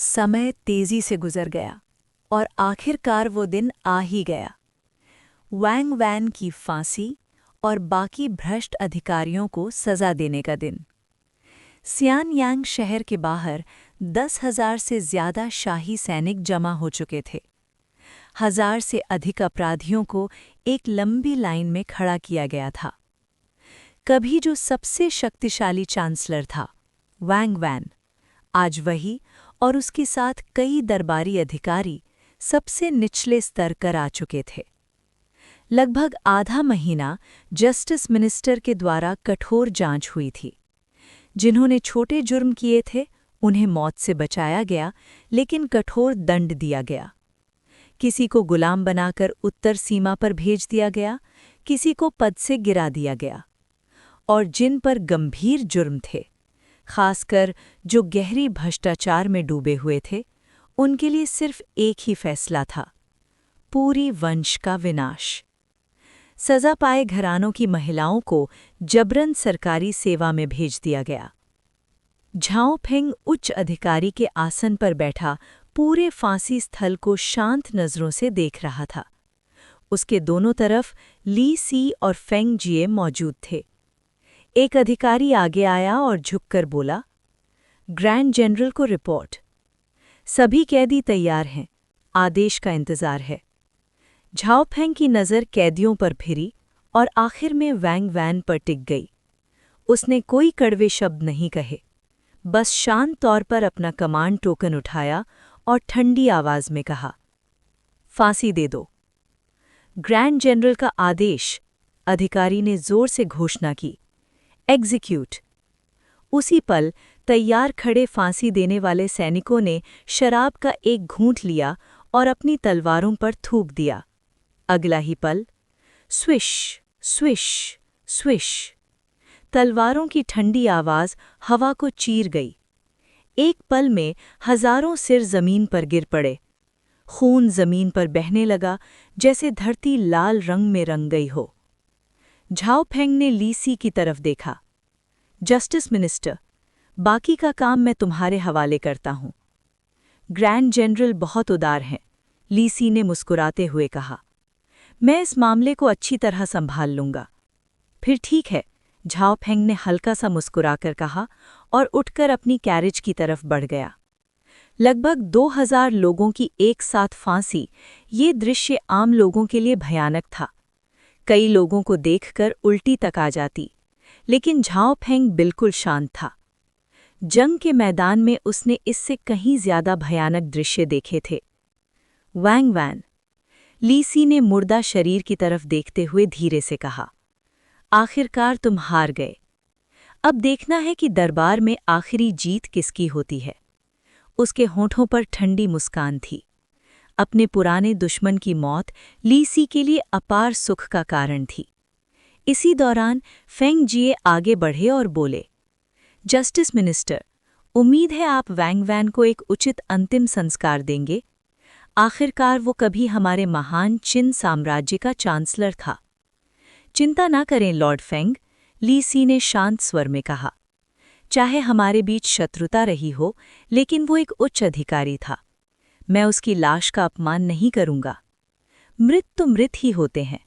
समय तेजी से गुजर गया और आखिरकार वो दिन आ ही गया। वैंग वैन की फांसी और बाकी भ्रष्ट अधिकारियों को सजा देने का दिन। सियानयांग शहर के बाहर 10,000 से ज्यादा शाही सैनिक जमा हो चुके थे। 1,000 से अधिक अपराधियों को एक लंबी लाइन में खड़ा किया गया था। कभी जो सबसे शक्तिशाली चांसलर था, वैंग वैन, आज वही और उसके साथ कई दरबारी अधिकारी सबसे निचले स्तर कर आ चुके थे। लगभग आधा महीना जस्टिस मिनिस्टर के द्वारा कठोर जांच हुई थी। जिन्होंने छोटे जुर्म किए थे उन्हें मौत से बचाया गया, लेकिन कठोर दंड दिया गया। किसी को गुलाम बनाकर उत्तर सीमा पर भेज दिया गया, किसी को पद से गिरा दिया गया। और जिन पर गंभीर जुर्म थे, खासकर जो गहरी भ्रष्टाचार में डूबे हुए थे, उनके लिए सिर्फ एक ही फैसला था: पूरी वंश का विनाश। सजा पाए घरानों की महिलाओं को जबरन सरकारी सेवा में भेज दिया गया। झाओ फेंग उच्च अधिकारी के आसन पर बैठा पूरे फांसी स्थल को शांत नजरों से देख रहा था। उसके दोनों तरफ ली सी और फेंग जिए मौजूद थे। एक अधिकारी आगे आया और झुककर बोला, ग्रैंड जनरल को रिपोर्ट। सभी कैदी तैयार हैं, आदेश का इंतजार है। झाओ फेंग की नज़र कैदियों पर फिरी और आखिर में वैंग वैन पर टिक गई। उसने कोई कड़वे शब्द नहीं कहे, बस शांत तौर पर अपना कमांड टोकन उठाया और ठंडी आवाज में कहा, फांसी दे दो। ग्रैंड जनरल का आदेश, अधिकारी ने जोर से घोषणा की। एग्जीक्यूट। उसी पल तैयार खड़े फांसी देने वाले सैनिकों ने शराब का एक घूंट लिया और अपनी तलवारों पर थूक दिया। अगला ही पल, स्विश स्विश स्विश, तलवारों की ठंडी आवाज हवा को चीर गई। एक पल में हजारों सिर जमीन पर गिर पड़े। खून जमीन पर बहने लगा, जैसे धरती लाल रंग में रंग गई हो। झाओ फेंग ने ली सी की तरफ देखा। जस्टिस मिनिस्टर, बाकी का काम मैं तुम्हारे हवाले करता हूं। ग्रैंड जनरल बहुत उदार हैं, ली सी ने मुस्कुराते हुए कहा। मैं इस मामले को अच्छी तरह संभाल लूंगा। फिर ठीक है, झाओ फेंग ने हल्का सा मुस्कुराकर कहा और उठकर अपनी कैरिज की तरफ बढ़ गया। लगभग 2,000 लोगों की एक साथ फांसी, ये दृश्य आम लोगों के लिए भयानक था। कई लोगों को देखकर उल्टी तक आ जाती, लेकिन झाओ फेंग बिल्कुल शांत था। जंग के मैदान में उसने इससे कहीं ज्यादा भयानक दृश्य देखे थे। वैंग वैन, ली सी ने मुर्दा शरीर की तरफ देखते हुए धीरे से कहा, आखिरकार तुम हार गए। अब देखना है कि दरबार में आखिरी जीत किसकी होती है। उसके होठों पर ठंडी मुस्कान थी। अपने पुराने दुश्मन की मौत ली सी के लिए अपार सुख का कारण थी। इसी दौरान फेंग जिए आगे बढ़े और बोले, जस्टिस मिनिस्टर, उम्मीद है आप वैंग वैन को एक उचित अंतिम संस्कार देंगे। आखिरकार वो कभी हमारे महान चिन साम्राज्य का चांसलर था। चिंता ना करें लॉर्ड फेंग, ली सी ने शांत स्वर में कहा। चाहे हमारे बीच शत्रुता रही हो, लेकिन वो एक उच्च अधिकारी था। मैं उसकी लाश का अपमान नहीं करूंगा। मृत तो मृत ही होते हैं।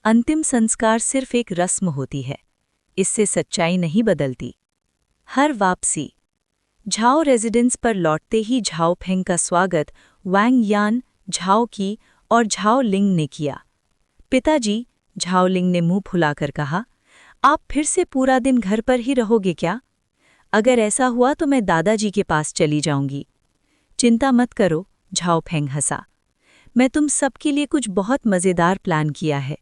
अंतिम संस्कार सिर्फ एक रस्म होती है, इससे सच्चाई नहीं बदलती। हर वापसी। झाओ रेजिडेंस पर लौटते ही झाओ फेंग का स्वागत वैंग यान, झाओ की और झाओ लिंग ने किया। पिताजी, झाओ लिंग ने मुंह फुलाकर कहा, आप फिर से पूरा दिन घर पर ही रहोगे क्या? अगर ऐसा हुआ तो मैं दादाजी के पास चली जाऊंगी। चिंता मत करो, झाओ फेंग हंसा। मैं तुम सबके लिए कुछ बहुत मज़ेदार प्लान किया है।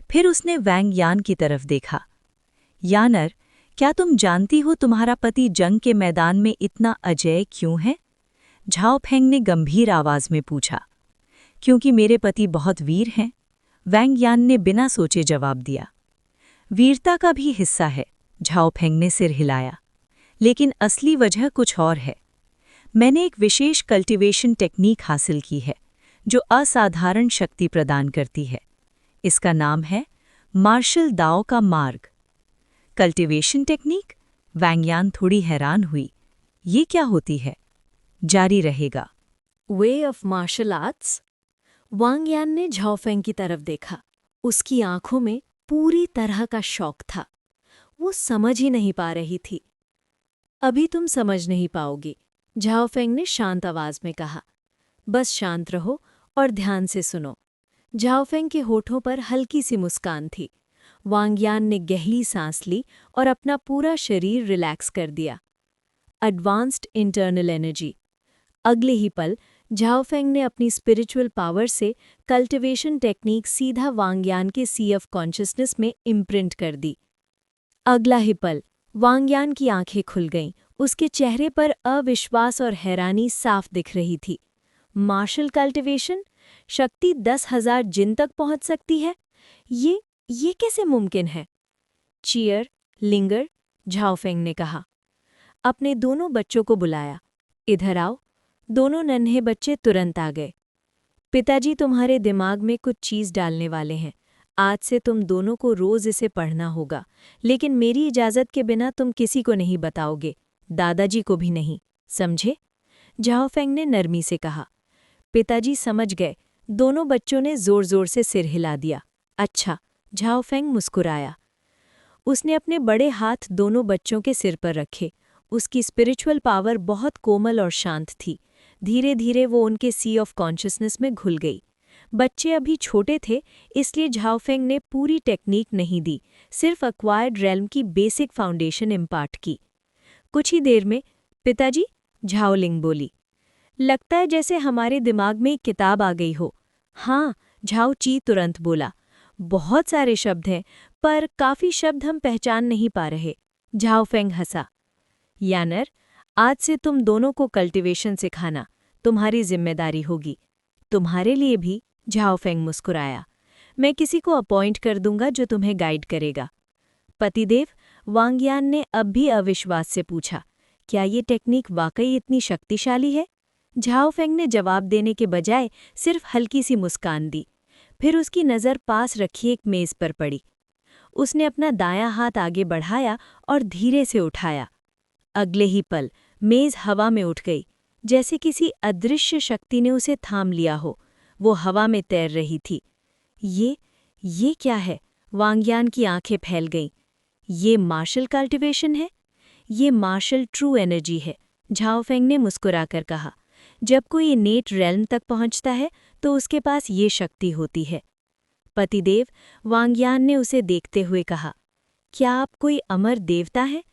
फिर उसने वैंग यान की तरफ देखा। यानर, क्या तुम जानती हो तुम्हारा पति जंग के मैदान में इतना अजेय क्यों है? झाओ फेंग ने गंभीर आवाज में पूछा। क्योंकि मेरे पति बहुत वीर हैं, वैंग यान ने बिना सोचे जवाब दिया। वीरता का भी हिस्सा है, झाओ फेंग ने सिर हिलाया, लेकिन असली वजह कुछ और है। मैंने एक विशेष कल्टीवेशन टेक्निक हासिल की है, जो असाधारण शक्ति प्रदान करती है। इसका नाम है मार्शल दाओ का मार्ग। Cultivation technique? वैंग यान थोड़ी हैरान हुई। ये क्या होती है? जारी रहेगा। Way of martial arts. Wang Yan ने झाओफेंग की तरफ देखा। उसकी आंखों में पूरी तरह का शौक था। वो समझ ही नहीं पा रही थी। अभी तुम समझ नहीं पाओगी, झाओफेंग ने शांत आवाज में कहा। बस शांत रहो और ध्यान से सुनो। झाओफेंग के होठों पर हल्की सी मुस्कान थी। वांगयान ने गहरी सांस ली और अपना पूरा शरीर रिलैक्स कर दिया। Advanced internal energy. अगले ही पल झाओफेंग ने अपनी स्पिरिचुअल पावर से कल्टिवेशन टेक्निक सीधा वांगयान के सी ऑफ कॉन्शियसनेस में इम्प्रिंट कर दी। अगला ही पल वांगयान की आंखें खुल गईं। उसके चेहरे पर अविश्वास और हैरानी साफ दिख रही थी। मार्शल कल्टिवेशन, शक्ति 10,000 जिन तक पहुंच सकती है? ये कैसे मुमकिन है? चियर, लिंगर, झाओफेंग ने कहा। अपने दोनों बच्चों को बुलाया। इधर आओ। दोनों नन्हे बच्चे तुरंत आ गए। पिताजी तुम्हारे दिमाग में कुछ चीज डालने वाले हैं। आज से तुम दोनों को रोज इसे पढ़ना होगा, लेकिन मेरी इजाजत के बिना तुम किसी को नहीं बताओगे, दादाजी को भी नहीं, समझे? झाओफेंग ने नरमी से कहा। पिताजी समझ गए। दोनों बच्चों ने जोर जोर से सिर हिला दिया। अच्छा, झाओफेंग मुस्कुराया। उसने अपने बड़े हाथ दोनों बच्चों के सिर पर रखे। उसकी स्पिरिचुअल पावर बहुत कोमल और शांत थी। धीरे धीरे वो उनके सी ऑफ कॉन्शियसनेस में घुल गई। बच्चे अभी छोटे थे, इसलिए झाओफेंग ने पूरी टेक्निक नहीं दी, सिर्फ एक्वायर्ड रेल्म की बेसिक फाउंडेशन इम्पार्ट की। कुछ ही देर में, पिताजी, झाओलिंग बोली। लगता है जैसे हमारे दिमाग में एक किताब आ गई हो। हाँ, झाओ ची तुरंत बोला। बहुत सारे शब्द हैं, पर काफी शब्द हम पहचान नहीं पा रहे। झाओफेंग हंसा। यानर, आज से तुम दोनों को कल्टीवेशन सिखाना तुम्हारी जिम्मेदारी होगी। तुम्हारे लिए भी, झाओफेंग मुस्कुराया। मैं किसी को अपॉइंट कर दूंगा जो तुम्हें गाइड करेगा। पतिदेव, वांगयान ने अब भी अविश्वास से पूछा, क्या ये टेक्निक वाकई इतनी शक्तिशाली है? झाओफेंग ने जवाब देने के बजाय सिर्फ हल्की सी मुस्कान दी। फिर उसकी नज़र पास रखी एक मेज पर पड़ी। उसने अपना दायां हाथ आगे बढ़ाया और धीरे से उठाया। अगले ही पल मेज हवा में उठ गई, जैसे किसी अदृश्य शक्ति ने उसे थाम लिया हो। वो हवा में तैर रही थी। ये क्या है? वांगयान की आंखें फैल गईं। ये मार्शल कल्टिवेशन है? ये मार्शल ट्रू एनर्जी है, झाओफेंग ने मुस्कुराकर कहा। जब कोई इनेट रेल्म तक पहुंचता है तो उसके पास ये शक्ति होती है। पतिदेव, वांगयान ने उसे देखते हुए कहा, क्या आप कोई अमर देवता हैं?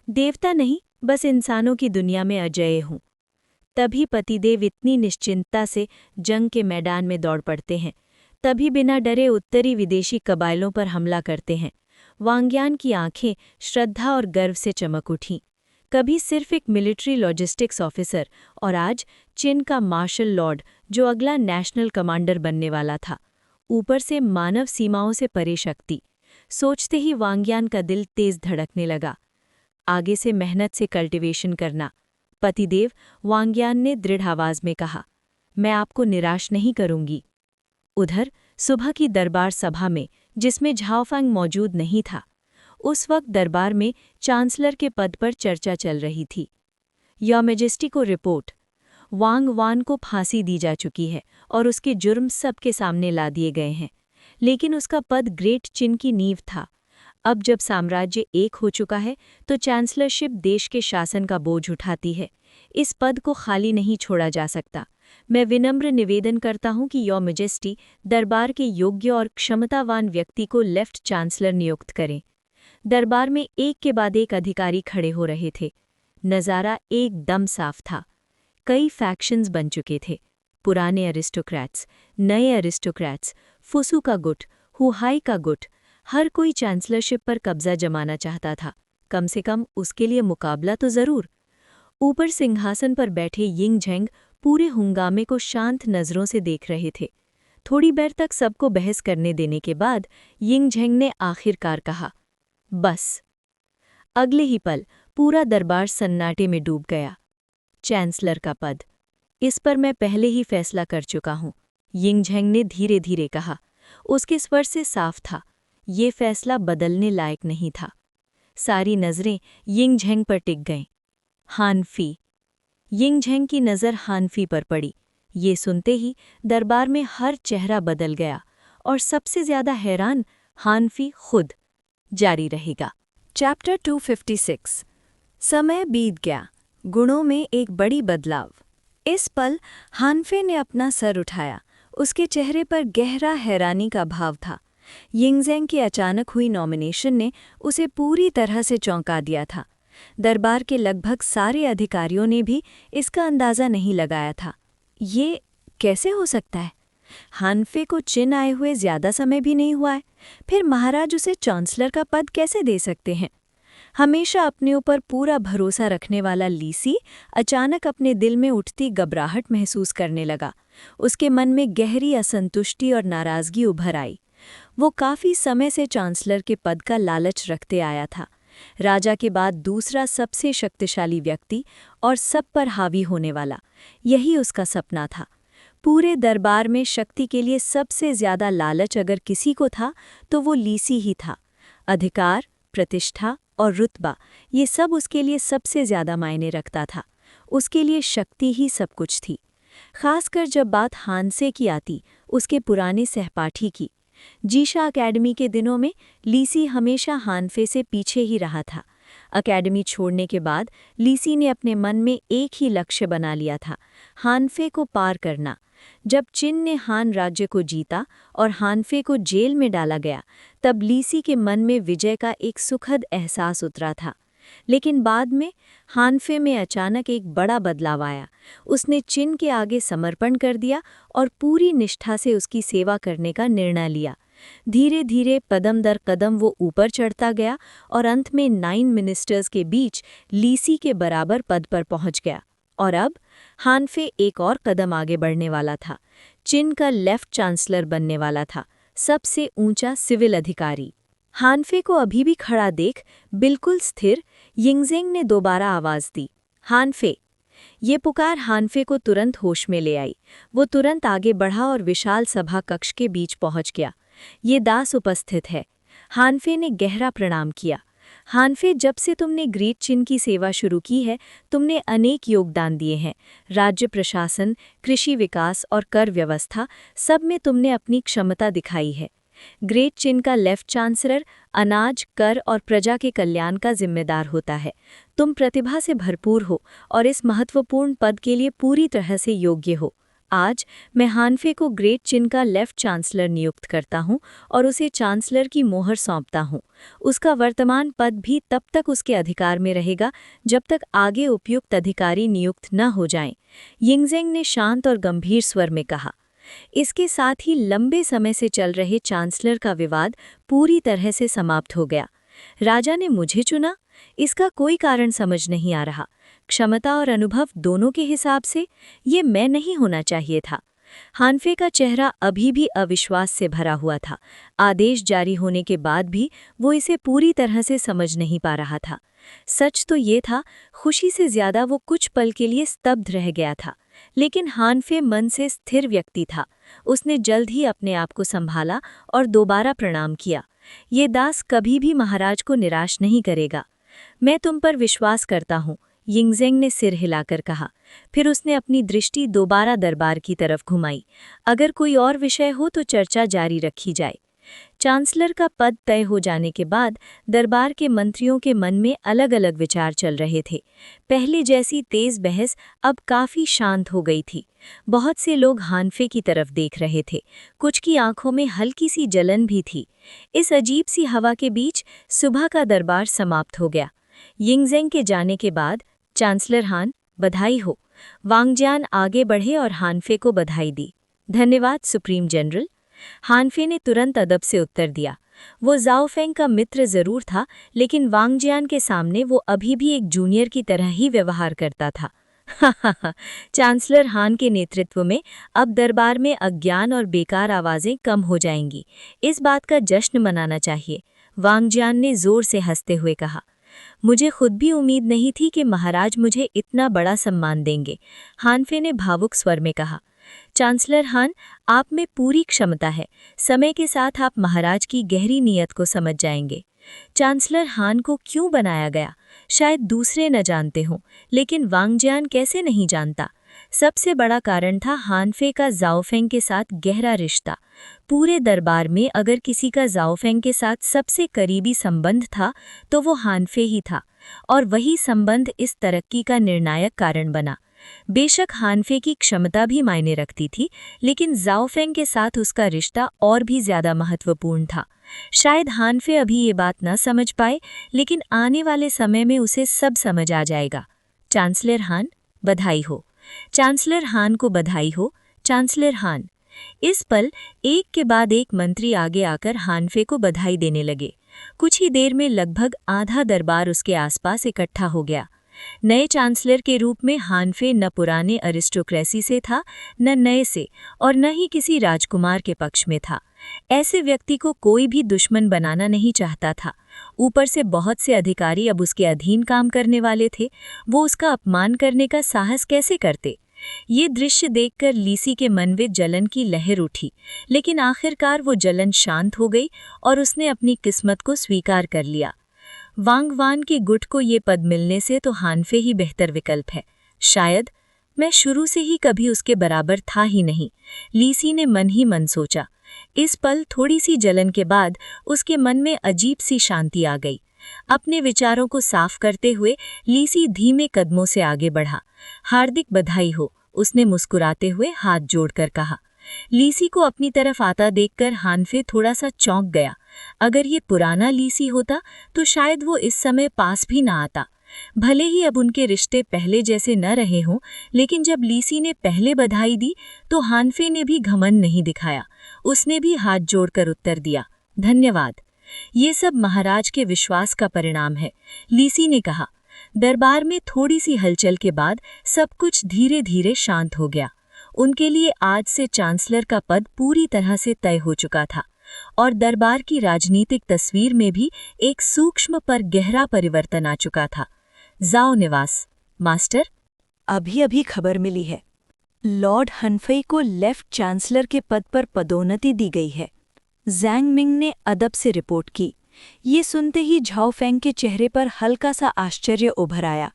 देवता नहीं, बस इंसानों की दुनिया में अजेय हूँ। तभी पतिदेव इतनी निश्चिंतता से जंग के मैदान में दौड़ पड़ते हैं, तभी बिना डरे उत्तरी विदेशी कबायलों पर हमला करते हैं। वांगयान की आंखें श्रद्धा और गर्व से चमक उठीं। कभी सिर्फ एक मिलिट्री लॉजिस्टिक्स ऑफिसर और आज चीन का मार्शल लॉर्ड जो अगला नेशनल कमांडर बनने वाला था। ऊपर से मानव सीमाओं से परे शक्ति। सोचते ही वांगयान का दिल तेज धड़कने लगा। आगे से मेहनत से कल्टीवेशन करना। पतिदेव, वांगयान ने दृढ़ आवाज में कहा, मैं आपको निराश नहीं करूंगी। उधर सुबह की दरबार सभा में, जिसमें झाओफेंग मौजूद नहीं था, उस वक्त दरबार में चांसलर के पद पर चर्चा चल रही थी। योर मैजेस्टी को रिपोर्ट। वांग वान को फांसी दी जा चुकी है और उसके जुर्म सबके सामने ला दिए गए हैं, लेकिन उसका पद ग्रेट चिन की नींव था। अब जब साम्राज्य एक हो चुका है तो चांसलरशिप देश के शासन का बोझ उठाती है। इस पद को खाली नहीं छोड़ा जा सकता। मैं विनम्र निवेदन करता हूं कि योर मैजेस्टी दरबार के योग्य और क्षमतावान व्यक्ति को लेफ्ट चांसलर नियुक्त करें। दरबार में एक के बाद एक अधिकारी खड़े हो रहे थे। नज़ारा एकदम साफ था। कई फैक्शंस बन चुके थे। पुराने अरिस्टोक्रेट्स, नए अरिस्टोक्रेट्स, फुसू का गुट, हुहाई का गुट, हर कोई चांसलरशिप पर कब्जा जमाना चाहता था। कम से कम उसके लिए मुकाबला तो जरूर। ऊपर सिंहासन पर बैठे यिंग झेंग पूरे हंगामे को शांत नज़रों से देख रहे थे। थोड़ी देर तक सबको बहस करने देने के बाद यिंग झेंग ने आखिरकार कहा, बस। अगले ही पल पूरा दरबार सन्नाटे में डूब गया। चांसलर का पद, इस पर मैं पहले ही फैसला कर चुका हूं, यिंग झेंग ने धीरे धीरे कहा। उसके स्वर से साफ था, ये फैसला बदलने लायक नहीं था। सारी नज़रें यिंग झेंग पर टिक गईं। हान फी, यिंगझेंग की नज़र हानफी पर पड़ी। ये सुनते ही दरबार में हर चेहरा बदल गया और सबसे ज्यादा हैरान हानफी खुद। जारी रहेगा। चैप्टर 256। समय बीत गया, गुणों में एक बड़ी बदलाव। इस पल हानफे ने अपना सर उठाया। उसके चेहरे पर गहरा हैरानी का भाव था। यिंगज़ेंग की अचानक हुई नॉमिनेशन ने उसे पूरी तरह से चौंका दिया था। दरबार के लगभग सारे अधिकारियों ने भी इसका अंदाज़ा नहीं लगाया था। ये कैसे हो सकता है? हानफे को चीन आए हुए ज़्यादा समय भी नहीं हुआ है, फिर महाराज उसे चांसलर का पद कैसे दे सकते हैं? हमेशा अपने ऊपर पूरा भरोसा रखने वाला लीसी अचानक अपने दिल में उठती घबराहट महसूस करने लगा। उसके मन में गहरी असंतुष्टि और नाराज़गी उभर आई। वो काफ़ी समय से चांसलर के पद का लालच रखते आया था। राजा के बाद दूसरा सबसे शक्तिशाली व्यक्ति और सब पर हावी होने वाला, यही उसका सपना था। पूरे दरबार में शक्ति के लिए सबसे ज्यादा लालच अगर किसी को था तो वो लीसी ही था। अधिकार, प्रतिष्ठा और रुतबा, ये सब उसके लिए सबसे ज्यादा मायने रखता था। उसके लिए शक्ति ही सब कुछ थी। खासकर जब बात हानसे की आती, उसके पुराने सहपाठी की। जीशा अकेडमी के दिनों में लीसी हमेशा हानफे से पीछे ही रहा था। अकेडमी छोड़ने के बाद लीसी ने अपने मन में एक ही लक्ष्य बना लिया था, हानफे को पार करना। जब चिन ने हान राज्य को जीता और हानफे को जेल में डाला गया, तब लीसी के मन में विजय का एक सुखद एहसास उतरा था। लेकिन बाद में हानफे में अचानक एक बड़ा बदलाव आया। उसने चिन के आगे समर्पण कर दिया और पूरी निष्ठा से उसकी सेवा करने का निर्णय लिया। धीरे धीरे कदम दर कदम वो ऊपर चढ़ता गया और अंत में 9 मिनिस्टर्स के बीच लीसी के बराबर पद पर पहुंच गया। और अब हानफे एक और कदम आगे बढ़ने वाला था। चिन का लेफ्ट चांसलर बनने वाला था, सबसे ऊंचा सिविल अधिकारी। हानफे को अभी भी खड़ा देख बिल्कुल स्थिर यिंगज़ेंग ने दोबारा आवाज दी, हानफे। ये पुकार हानफे को तुरंत होश में ले आई। वो तुरंत आगे बढ़ा और विशाल सभा कक्ष के बीच पहुंच गया। ये दास उपस्थित है। हानफे ने गहरा प्रणाम किया। हानफे, जब से तुमने ग्रेट चिन की सेवा शुरू की है, तुमने अनेक योगदान दिए हैं। राज्य प्रशासन, कृषि विकास और कर व्यवस्था, सब में तुमने अपनी क्षमता दिखाई है। ग्रेट चिन का लेफ्ट चांसलर अनाज, कर और प्रजा के कल्याण का जिम्मेदार होता है। तुम प्रतिभा से भरपूर हो और इस महत्वपूर्ण पद के लिए पूरी तरह से योग्य हो। आज मैं हानफे को ग्रेट चिन का लेफ्ट चांसलर नियुक्त करता हूं और उसे चांसलर की मोहर सौंपता हूं। उसका वर्तमान पद भी तब तक उसके अधिकार में रहेगा जब तक आगे उपयुक्त अधिकारी नियुक्त न हो जाएं। यिंगज़ेंग ने शांत और गंभीर स्वर में कहा। इसके साथ ही लंबे समय से चल रहे चांसलर का विवाद पूरी तरह से समाप्त हो गया। राजा ने मुझे चुना, इसका कोई कारण समझ नहीं आ रहा। क्षमता और अनुभव दोनों के हिसाब से ये मैं नहीं होना चाहिए था। हानफे का चेहरा अभी भी अविश्वास से भरा हुआ था। आदेश जारी होने के बाद भी वो इसे पूरी तरह से समझ नहीं पा रहा था। सच तो ये था, खुशी से ज्यादा वो कुछ पल के लिए स्तब्ध रह गया था। लेकिन हानफे मन से स्थिर व्यक्ति था। उसने जल्द ही अपने आप को संभाला और दोबारा प्रणाम किया। ये दास कभी भी महाराज को निराश नहीं करेगा। मैं तुम पर विश्वास करता हूँ, यिंगज़ेंग ने सिर हिलाकर कहा। फिर उसने अपनी दृष्टि दोबारा दरबार की तरफ घुमाई। अगर कोई और विषय हो तो चर्चा जारी रखी जाए। चांसलर का पद तय हो जाने के बाद दरबार के मंत्रियों के मन में अलग अलग विचार चल रहे थे। पहले जैसी तेज बहस अब काफी शांत हो गई थी। बहुत से लोग हानफे की तरफ देख रहे थे, कुछ की आंखों में हल्की सी जलन भी थी। इस अजीब सी हवा के बीच सुबह का दरबार समाप्त हो गया। यिंगज़ेंग के जाने के बाद चांसलर हान, बधाई हो। वांगजियान आगे बढ़े और हानफे को बधाई दी। धन्यवाद सुप्रीम जनरल। हानफे ने तुरंत अदब से उत्तर दिया। वो ज़ाओ फेंग का मित्र जरूर था, लेकिन वांगजियान के सामने वो अभी भी एक जूनियर की तरह ही व्यवहार करता था। चांसलर हान के नेतृत्व में अब दरबार में अज्ञान और बेकार आवाज़ें कम हो जाएंगी। इस बात का जश्न मनाना चाहिए, वांगजियान ने जोर से हंसते हुए कहा। मुझे खुद भी उम्मीद नहीं थी कि महाराज मुझे इतना बड़ा सम्मान देंगे, हानफे ने भावुक स्वर में कहा। चांसलर हान, आप में पूरी क्षमता है। समय के साथ आप महाराज की गहरी नीयत को समझ जाएंगे। चांसलर हान को क्यों बनाया गया, शायद दूसरे न जानते हों, लेकिन वांगजियान कैसे नहीं जानता। सबसे बड़ा कारण था हानफे का जाओफेंग के साथ गहरा रिश्ता। पूरे दरबार में अगर किसी का जाओफेंग के साथ सबसे करीबी संबंध था तो वो हानफे ही था, और वही संबंध इस तरक्की का निर्णायक कारण बना। बेशक हानफे की क्षमता भी मायने रखती थी, लेकिन जाओफेंग के साथ उसका रिश्ता और भी ज्यादा महत्वपूर्ण था। शायद हानफे अभी ये बात न समझ पाए, लेकिन आने वाले समय में उसे सब समझ आ जाएगा। चांसलर हान, बधाई हो। चांसलर हान को बधाई हो। चांसलर हान। इस पल एक के बाद एक मंत्री आगे आकर हानफे को बधाई देने लगे। कुछ ही देर में लगभग आधा दरबार उसके आसपास इकट्ठा हो गया। नए चांसलर के रूप में हानफे न पुराने अरिस्टोक्रेसी से था, न नए से, और न ही किसी राजकुमार के पक्ष में था। ऐसे व्यक्ति को कोई भी दुश्मन बनाना नहीं चाहता था। ऊपर से बहुत से अधिकारी अब उसके अधीन काम करने वाले थे। वो उसका अपमान करने का साहस कैसे करते? ये दृश्य देखकर लीसी के मन में जलन की लहर उठी, लेकिन आखिरकार वो जलन शांत हो गई और उसने अपनी किस्मत को स्वीकार कर लिया। वांगवान के गुट को ये पद मिलने से तो हानफे ही बेहतर विकल्प है। शायद मैं शुरू से ही कभी उसके बराबर था ही नहीं, लीसी ने मन ही मन सोचा। इस पल थोड़ी सी जलन के बाद उसके मन में अजीब सी शांति आ गई। अपने विचारों को साफ करते हुए लीसी धीमे कदमों से आगे बढ़ा। हार्दिक बधाई हो, उसने मुस्कुराते हुए हाथ जोड़कर कहा। लीसी को अपनी तरफ आता देखकर हानफे थोड़ा सा चौंक गया। अगर ये पुराना लीसी होता तो शायद वो इस समय पास भी ना आता। भले ही अब उनके रिश्ते पहले जैसे न रहे हों, लेकिन जब लीसी ने पहले बधाई दी तो हानफे ने भी घमंड नहीं दिखाया। उसने भी हाथ जोड़कर उत्तर दिया, धन्यवाद। ये सब महाराज के विश्वास का परिणाम है, लीसी ने कहा। दरबार में थोड़ी सी हलचल के बाद सब कुछ धीरे धीरे शांत हो गया। उनके लिए आज से चांसलर का पद पूरी तरह से तय हो चुका था, और दरबार की राजनीतिक तस्वीर में भी एक सूक्ष्म पर गहरा परिवर्तन आ चुका था। जाओ निवास, मास्टर। अभी अभी खबर मिली है, लॉर्ड हनफई को लेफ्ट चांसलर के पद पर पदोन्नति दी गई है। जैंग मिंग ने अदब से रिपोर्ट की। ये सुनते ही झाओ फेंग के चेहरे पर हल्का सा आश्चर्य उभर आया।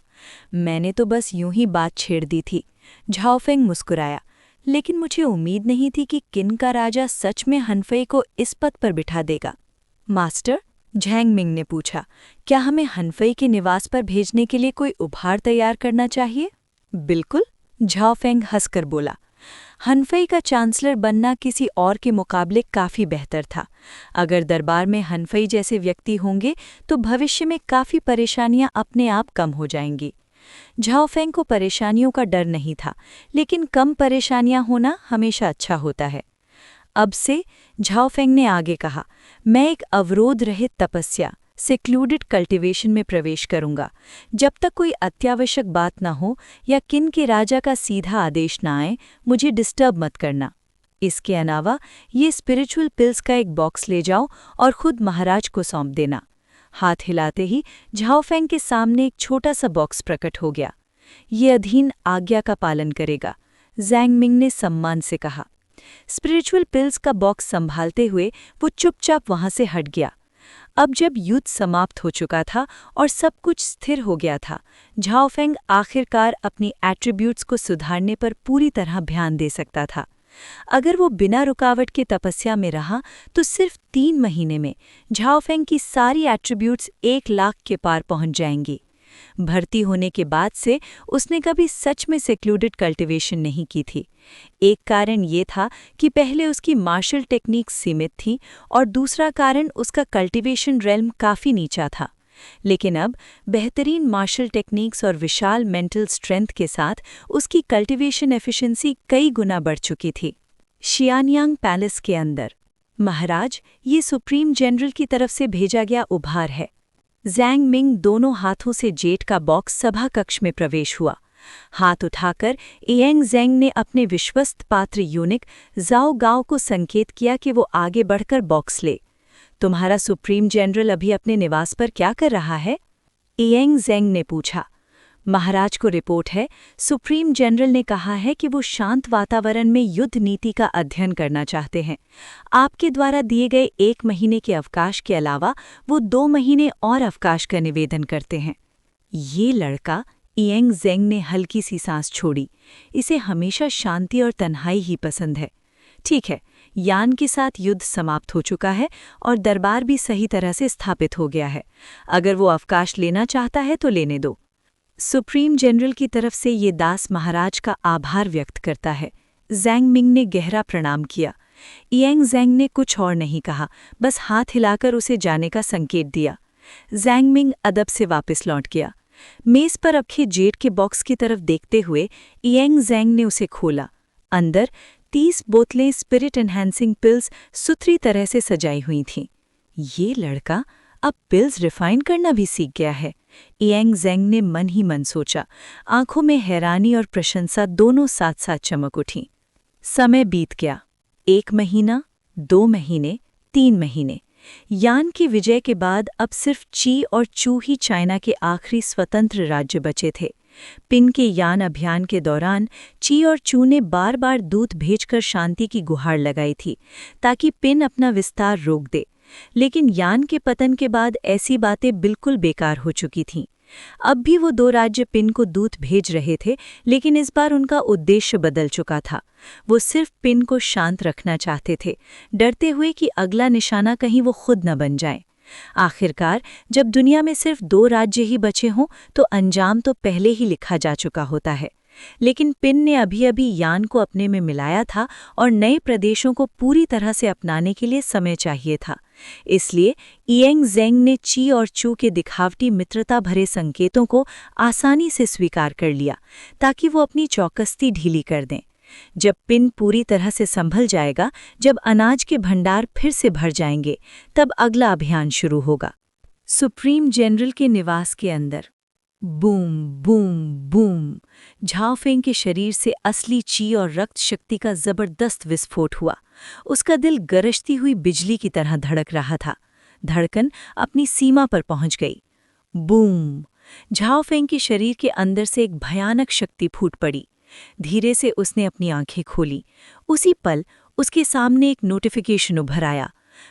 मैंने तो बस यूं ही बात छेड़ दी थी। झाओ फेंग मुस्कुराया, लेकिन मुझे उम्मीद नहीं थी कि किन का राजा सच में हनफई को इस पद पर बिठा देगा। मास्टर, झैंग मिंग ने पूछा, क्या हमें हनफई के निवास पर भेजने के लिए कोई उपहार तैयार करना चाहिए? बिल्कुल, झाओ फेंग हंसकर बोला। हनफई का चांसलर बनना किसी और के मुकाबले काफी बेहतर था। अगर दरबार में हनफई जैसे व्यक्ति होंगे तो भविष्य में काफी परेशानियां अपने आप कम हो जाएंगी। झाओ फेंग को परेशानियों का डर नहीं था, लेकिन कम परेशानियां होना हमेशा अच्छा होता है। अब से, झाओ फेंग ने आगे कहा, मैं एक अवरोध रहित तपस्या, सेक्लूडेड कल्टीवेशन में प्रवेश करूंगा। जब तक कोई अत्यावश्यक बात न हो या किन के राजा का सीधा आदेश न आए, मुझे डिस्टर्ब मत करना। इसके अलावा ये स्पिरिचुअल पिल्स का एक बॉक्स ले जाओ और खुद महाराज को सौंप देना। हाथ हिलाते ही झाओ फेंग के सामने एक छोटा सा बॉक्स प्रकट हो गया। ये अधीन आज्ञा का पालन करेगा, जैंग मिंग ने सम्मान से कहा। स्पिरिचुअल पिल्स का बॉक्स संभालते हुए वो चुपचाप वहां से हट गया। अब जब युद्ध समाप्त हो चुका था और सब कुछ स्थिर हो गया था, झाओ फेंग आखिरकार अपनी एट्रीब्यूट्स को सुधारने पर पूरी तरह ध्यान दे सकता था। अगर वो बिना रुकावट के तपस्या में रहा तो सिर्फ 3 महीने में झाओ फेंग की सारी एट्रीब्यूट्स 1 लाख के पार पहुंच जाएंगी। भर्ती होने के बाद से उसने कभी सच में सेक्लूडेड कल्टीवेशन नहीं की थी। एक कारण ये था कि पहले उसकी मार्शल टेक्निक सीमित थी और दूसरा कारण उसका कल्टीवेशन रेल्म काफ़ी नीचा था। लेकिन अब बेहतरीन मार्शल टेक्निक्स और विशाल मेंटल स्ट्रेंथ के साथ उसकी कल्टीवेशन एफिशिएंसी कई गुना बढ़ चुकी थी। शियानयांग पैलेस के अंदर, महाराज, ये सुप्रीम जनरल की तरफ से भेजा गया उपहार है। जैंग मिंग दोनों हाथों से जेट का बॉक्स सभा कक्ष में प्रवेश हुआ। हाथ उठाकर एयंग ज़ेंग ने अपने विश्वस्त पात्र यूनिक जाओ गाओ को संकेत किया कि वो आगे बढ़कर बॉक्स ले। तुम्हारा सुप्रीम जनरल अभी अपने निवास पर क्या कर रहा है? एयंग ज़ेंग ने पूछा। महाराज को रिपोर्ट है, सुप्रीम जनरल ने कहा है कि वो शांत वातावरण में युद्ध नीति का अध्ययन करना चाहते हैं। आपके द्वारा दिए गए 1 महीने के अवकाश के अलावा वो 2 महीने और अवकाश का निवेदन करते हैं। ये लड़का, इएंग ज़ेंग ने हल्की सी सांस छोड़ी। इसे हमेशा शांति और तन्हाई ही पसंद है। ठीक है, यान के साथ युद्ध समाप्त हो चुका है और दरबार भी सही तरह से स्थापित हो गया है। अगर वो अवकाश लेना चाहता है तो लेने दो। सुप्रीम जनरल की तरफ से ये दास महाराज का आभार व्यक्त करता है। ज़ैंग मिंग ने गहरा प्रणाम किया। इएंग ज़ेंग ने कुछ और नहीं कहा, बस हाथ हिलाकर उसे जाने का संकेत दिया। ज़ैंग मिंग अदब से वापस लौट गया। मेज़ पर रखे जेड के बॉक्स की तरफ देखते हुए इएंग ज़ेंग ने उसे खोला। अंदर 30 बोतलें स्पिरिट एनहांसिंग पिल्स सुथरी तरह से सजाई हुई थीं। ये लड़का अब पिल्स रिफाइन करना भी सीख गया है, इएंग ज़ेंग ने मन ही मन सोचा। आंखों में हैरानी और प्रशंसा दोनों साथ साथ चमक उठीं। समय बीत गया। 1 महीना, 2 महीने, 3 महीने। यान की विजय के बाद अब सिर्फ ची और चू ही चाइना के आखिरी स्वतंत्र राज्य बचे थे। पिन के यान अभियान के दौरान ची और चू ने बार बार दूत भेजकर शांति की गुहार लगाई थी ताकि पिन अपना विस्तार रोक दे। लेकिन यान के पतन के बाद ऐसी बातें बिल्कुल बेकार हो चुकी थीं। अब भी वो 2 राज्य पिन को दूत भेज रहे थे, लेकिन इस बार उनका उद्देश्य बदल चुका था। वो सिर्फ पिन को शांत रखना चाहते थे, डरते हुए कि अगला निशाना कहीं वो खुद न बन जाए। आखिरकार जब दुनिया में सिर्फ 2 राज्य ही बचे हों तो अंजाम तो पहले ही लिखा जा चुका होता है। लेकिन पिन ने अभी अभी यान को अपने में मिलाया था और नए प्रदेशों को पूरी तरह से अपनाने के लिए समय चाहिए था। इसलिए इएंग ज़ेंग ने ची और चू के दिखावटी मित्रता भरे संकेतों को आसानी से स्वीकार कर लिया ताकि वो अपनी चौकसी ढीली कर दें। जब पिन पूरी तरह से संभल जाएगा, जब अनाज के भंडार फिर से भर जाएंगे, तब अगला अभियान शुरू होगा। सुप्रीम जनरल के निवास के अंदर बूम बूम बूम, झाओफेंग के शरीर से असली ची और रक्त शक्ति का जबरदस्त विस्फोट हुआ। उसका दिल गरजती हुई बिजली की तरह धड़क रहा था। धड़कन अपनी सीमा पर पहुंच गई। बूम! झाओफेंग के शरीर के अंदर से एक भयानक शक्ति फूट पड़ी। धीरे से उसने अपनी आंखें खोली। उसी पल उसके सामने एक नोटिफिकेशन उभर आया।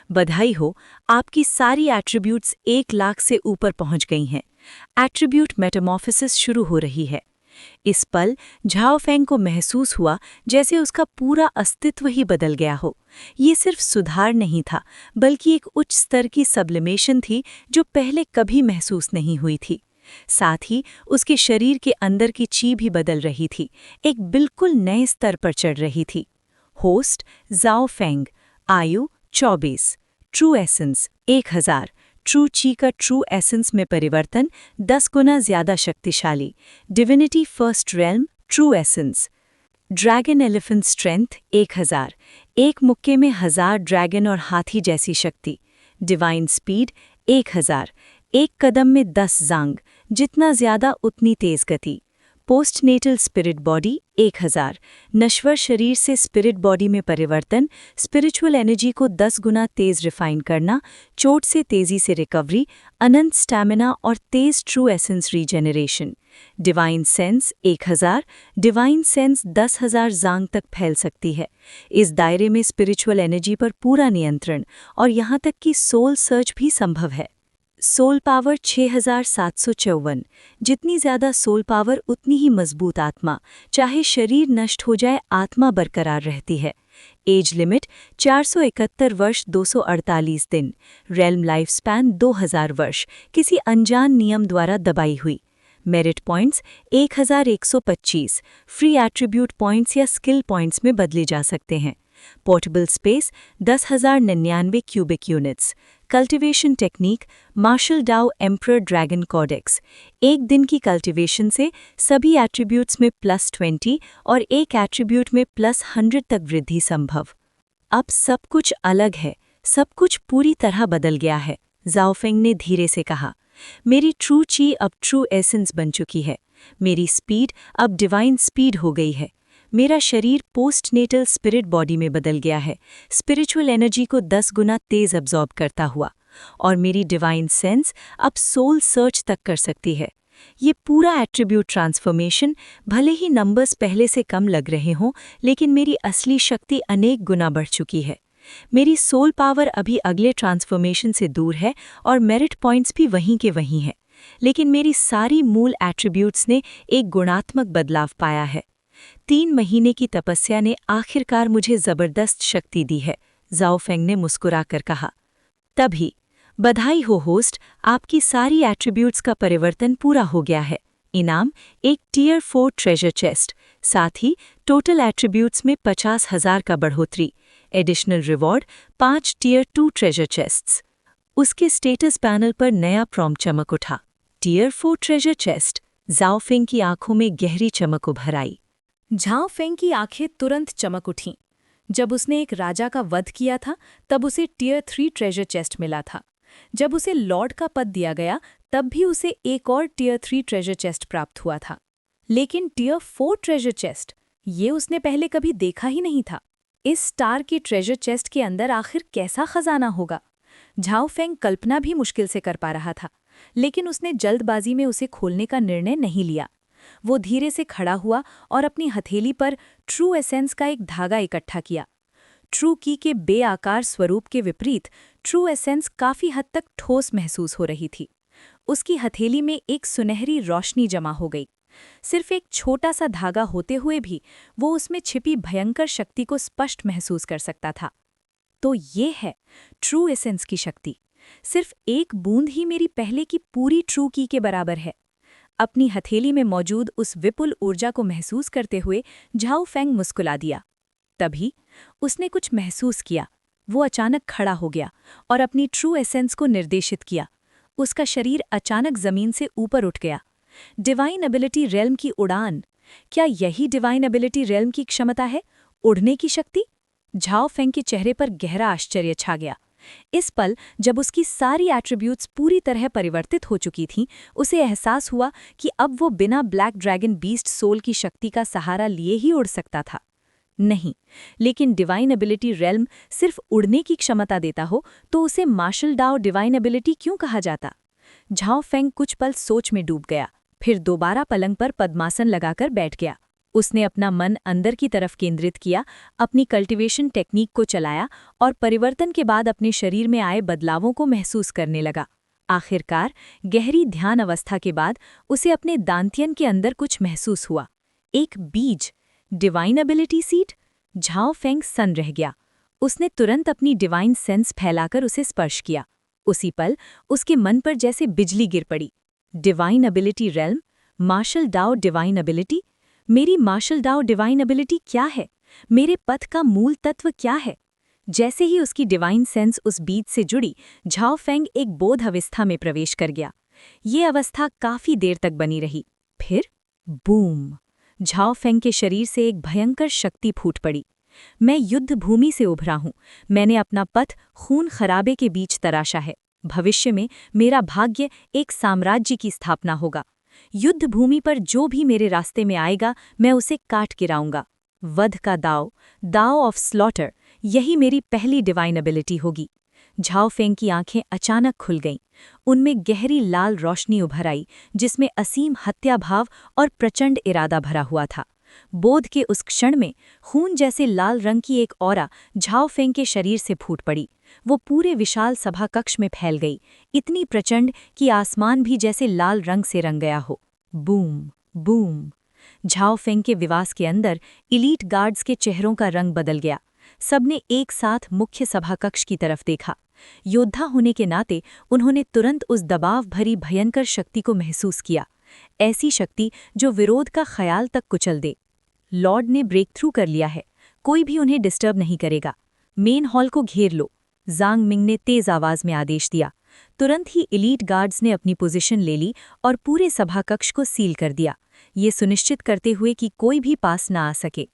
बधाई हो, आपकी सारी एट्रीब्यूट्स 1 लाख से ऊपर पहुंच गई हैं। एट्रीब्यूट मेटामॉर्फोसिस शुरू हो रही है। इस पल झाओफेंग को महसूस हुआ जैसे उसका पूरा अस्तित्व ही बदल गया हो। ये सिर्फ सुधार नहीं था, बल्कि एक उच्च स्तर की सब्लिमेशन थी जो पहले कभी महसूस नहीं हुई थी। साथ ही उसके शरीर के अंदर की ची भी बदल रही थी, एक बिल्कुल नए स्तर पर चढ़ रही थी। होस्ट झाओफेंग, आयु 24, ट्रू एसेंस 1000, ट्रू ची का ट्रू एसेंस में परिवर्तन 10 गुना ज्यादा शक्तिशाली, divinity first realm true essence. Dragon elephant strength 1000, एक मुक्के में 1000 ड्रैगन और हाथी जैसी शक्ति। डिवाइन स्पीड 1000, एक कदम में 10 जांग, जितना ज्यादा उतनी तेज गति। पोस्टनेटल स्पिरिट बॉडी 1000, नश्वर शरीर से स्पिरिट बॉडी में परिवर्तन, स्पिरिचुअल एनर्जी को 10 गुना तेज रिफाइन करना, चोट से तेजी से रिकवरी, अनंत स्टैमिना और तेज true essence regeneration. Divine sense 1000, divine sense 10,000 zhang तक फैल सकती है। इस दायरे में स्पिरिचुअल एनर्जी पर पूरा नियंत्रण और यहाँ तक कि सोल सर्च भी संभव है। सोल पावर 6754, जितनी ज्यादा सोल पावर उतनी ही मजबूत आत्मा। चाहे शरीर नष्ट हो जाए, आत्मा बरकरार रहती है। एज लिमिट 471 वर्ष 248 दिन। रेल्म लाइफ स्पैन 2000 वर्ष, किसी अनजान नियम द्वारा दबाई हुई। Merit points 1125, free attribute points या स्किल पॉइंट्स में बदले जा सकते हैं। Portable space 10,099 cubic units. Cultivation technique martial dao emperor dragon codex. एक दिन की कल्टीवेशन से सभी एट्रीब्यूट्स में +20 और एक एट्रीब्यूट में +100 तक वृद्धि संभव। अब सब कुछ अलग है, सब कुछ पूरी तरह बदल गया है, झाओफेंग ने धीरे से कहा। मेरी ट्रू ची अब ट्रू एसेंस बन चुकी है। मेरी स्पीड अब डिवाइन स्पीड हो गई है। मेरा शरीर पोस्टनेटल स्पिरिट बॉडी में बदल गया है, स्पिरिचुअल एनर्जी को 10 गुना तेज अब्जॉर्ब करता हुआ। और मेरी डिवाइन सेंस अब सोल सर्च तक कर सकती है। ये पूरा एट्रीब्यूट ट्रांसफॉर्मेशन, भले ही नंबर्स पहले से कम लग रहे हों, लेकिन मेरी असली शक्ति अनेक गुना बढ़ चुकी है। मेरी सोल पावर अभी अगले ट्रांसफॉर्मेशन से दूर है और मेरिट पॉइंट्स भी वहीं के वहीं हैं, लेकिन मेरी सारी मूल एट्रीब्यूट्स ने एक गुणात्मक बदलाव पाया है। 3 महीने की तपस्या ने आखिरकार मुझे जबरदस्त शक्ति दी है, जाओ फेंग ने मुस्कुराकर कहा। तभी, बधाई हो होस्ट, आपकी सारी एट्रीब्यूट्स का परिवर्तन पूरा हो गया है। इनाम एक टियर 4 ट्रेजर चेस्ट, साथ ही टोटल एट्रीब्यूट्स में 50,000 का बढ़ोतरी। Additional reward 5 tier 2 treasure chests. उसके स्टेटस पैनल पर नया प्रॉम्प्ट चमक उठा, tier 4 treasure chest. Zhao Feng की आंखों में गहरी चमक उभर आई। झाओ फेंग की आंखें तुरंत चमक उठीं। जब उसने एक राजा का वध किया था तब उसे टियर 3 ट्रेजर चेस्ट मिला था। जब उसे लॉर्ड का पद दिया गया तब भी उसे एक और टियर 3 ट्रेजर चेस्ट प्राप्त हुआ था। लेकिन टियर 4 ट्रेजर चेस्ट, ये उसने पहले कभी देखा ही नहीं था। इस स्टार की ट्रेजर चेस्ट के अंदर आखिर कैसा खजाना होगा? झाओ फेंग कल्पना भी मुश्किल से कर पा रहा था, लेकिन उसने जल्दबाजी में उसे खोलने का निर्णय नहीं लिया। वो धीरे से खड़ा हुआ और अपनी हथेली पर ट्रू एसेंस का एक धागा इकट्ठा किया। ट्रू की के बेआकार स्वरूप के विपरीत ट्रू एसेंस काफी हद तक ठोस महसूस हो रही थी। उसकी हथेली में एक सुनहरी रोशनी जमा हो गई। सिर्फ एक छोटा सा धागा होते हुए भी वो उसमें छिपी भयंकर शक्ति को स्पष्ट महसूस कर सकता था। तो ये है ट्रू एसेंस की शक्ति। सिर्फ एक बूंद ही मेरी पहले की पूरी ट्रू की के बराबर है। अपनी हथेली में मौजूद उस विपुल ऊर्जा को महसूस करते हुए झाओ फेंग मुस्कुरा दिया। तभी उसने कुछ महसूस किया। वो अचानक खड़ा हो गया और अपनी ट्रू एसेंस को निर्देशित किया। उसका शरीर अचानक जमीन से ऊपर उठ गया। डिवाइन एबिलिटी रेल्म की उड़ान। क्या यही डिवाइन एबिलिटी रेल्म की क्षमता है, उड़ने की शक्ति? झाओ फेंग के चेहरे पर गहरा आश्चर्य छा गया। इस पल जब उसकी सारी एट्रीब्यूट्स पूरी तरह परिवर्तित हो चुकी थीं, उसे एहसास हुआ कि अब वो बिना ब्लैक ड्रैगन बीस्ट सोल की शक्ति का सहारा लिए ही उड़ सकता था। नहीं, लेकिन डिवाइन एबिलिटी रेल्म सिर्फ उड़ने की क्षमता देता हो तो उसे मार्शल डाओ डिवाइन एबिलिटी क्यों कहा जाता? झाओ फेंग कुछ पल सोच में डूब गया, फिर दोबारा पलंग पर पद्मासन लगाकर बैठ गया। उसने अपना मन अंदर की तरफ केंद्रित किया, अपनी कल्टीवेशन टेक्निक को चलाया और परिवर्तन के बाद अपने शरीर में आए बदलावों को महसूस करने लगा। आखिरकार गहरी ध्यान अवस्था के बाद उसे अपने दांतियन के अंदर कुछ महसूस हुआ, एक बीज, divine ability seed. Zhao Feng सन्न रह गया। उसने तुरंत अपनी डिवाइन सेंस फैलाकर उसे स्पर्श किया। उसी पल उसके मन पर जैसे बिजली गिर पड़ी। Divine ability realm, martial dao divine ability. मेरी मार्शल डाओ डिवाइन एबिलिटी क्या है? मेरे पथ का मूल तत्व क्या है? जैसे ही उसकी डिवाइन सेंस उस बीज से जुड़ी, झाओ फेंग एक बोध अवस्था में प्रवेश कर गया। ये अवस्था काफी देर तक बनी रही। फिर बूम! झाओ फेंग के शरीर से एक भयंकर शक्ति फूट पड़ी। मैं युद्ध भूमि से उभरा हूं। मैंने अपना पथ खून खराबे के बीच तराशा है। भविष्य में मेरा भाग्य एक साम्राज्य की स्थापना होगा। युद्ध भूमि पर जो भी मेरे रास्ते में आएगा, मैं उसे काट गिराऊंगा। वध का दाव, दाव ऑफ स्लॉटर, यही मेरी पहली डिवाइन एबिलिटी होगी। झाओ फेंग की आंखें अचानक खुल गईं। उनमें गहरी लाल रोशनी उभर आई, जिसमें असीम हत्याभाव और प्रचंड इरादा भरा हुआ था। बोध के उस क्षण में खून जैसे लाल रंग की एक औरा झाओ फेंग के शरीर से फूट पड़ी। वो पूरे विशाल सभा कक्ष में फैल गई, इतनी प्रचंड कि आसमान भी जैसे लाल रंग से रंग गया हो। Boom boom! झाओ फेंग के विवास के अंदर इलीट गार्ड्स के चेहरों का रंग बदल गया। सबने एक साथ मुख्य सभा कक्ष की तरफ देखा। योद्धा होने के नाते उन्होंने तुरंत उस दबाव भरी भयंकर शक्ति को महसूस किया, ऐसी शक्ति जो विरोध का ख्याल तक कुचल दे। लॉर्ड ने ब्रेक थ्रू कर लिया है, कोई भी उन्हें डिस्टर्ब नहीं करेगा। मेन हॉल को घेर लो, जांग मिंग ने तेज आवाज में आदेश दिया। तुरंत ही इलीट गार्ड्स ने अपनी पोजीशन ले ली और पूरे सभा कक्ष को सील कर दिया, ये सुनिश्चित करते हुए कि कोई भी पास न आ सके।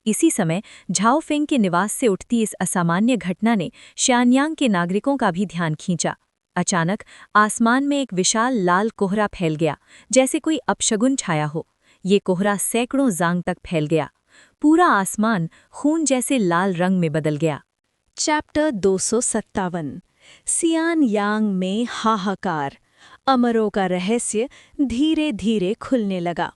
इसी समय झाओ फेंग के निवास से उठती इस असामान्य घटना ने श्यानयांग के नागरिकों का भी ध्यान खींचा। अचानक आसमान में एक विशाल लाल कोहरा फैल गया, जैसे कोई अपशगुन छाया हो। ये कोहरा सैकड़ों जांग तक फैल गया। पूरा आसमान खून जैसे लाल रंग में बदल गया। चैप्टर 257 सियान यांग में हाहाकार। अमरों का रहस्य धीरे धीरे खुलने लगा।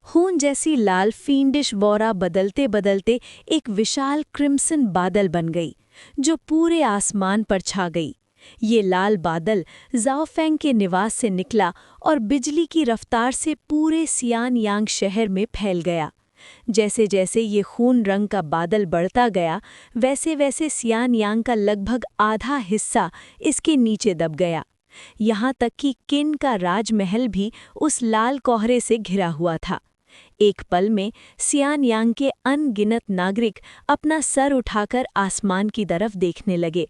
खून जैसी लाल फींडिश बौरा बदलते बदलते एक विशाल क्रिम्सन बादल बन गई, जो पूरे आसमान पर छा गई। ये लाल बादल ज़ाओफेंग के निवास से निकला और बिजली की रफ्तार से पूरे सियानयांग शहर में फैल गया। जैसे जैसे ये खून रंग का बादल बढ़ता गया, वैसे वैसे सियानयांग का लगभग आधा हिस्सा इसके नीचे दब गया। यहाँ तक कि किन का राजमहल भी उस लाल कोहरे से घिरा हुआ था। एक पल में सियानयांग के अनगिनत नागरिक अपना सर उठाकर आसमान की तरफ देखने लगे।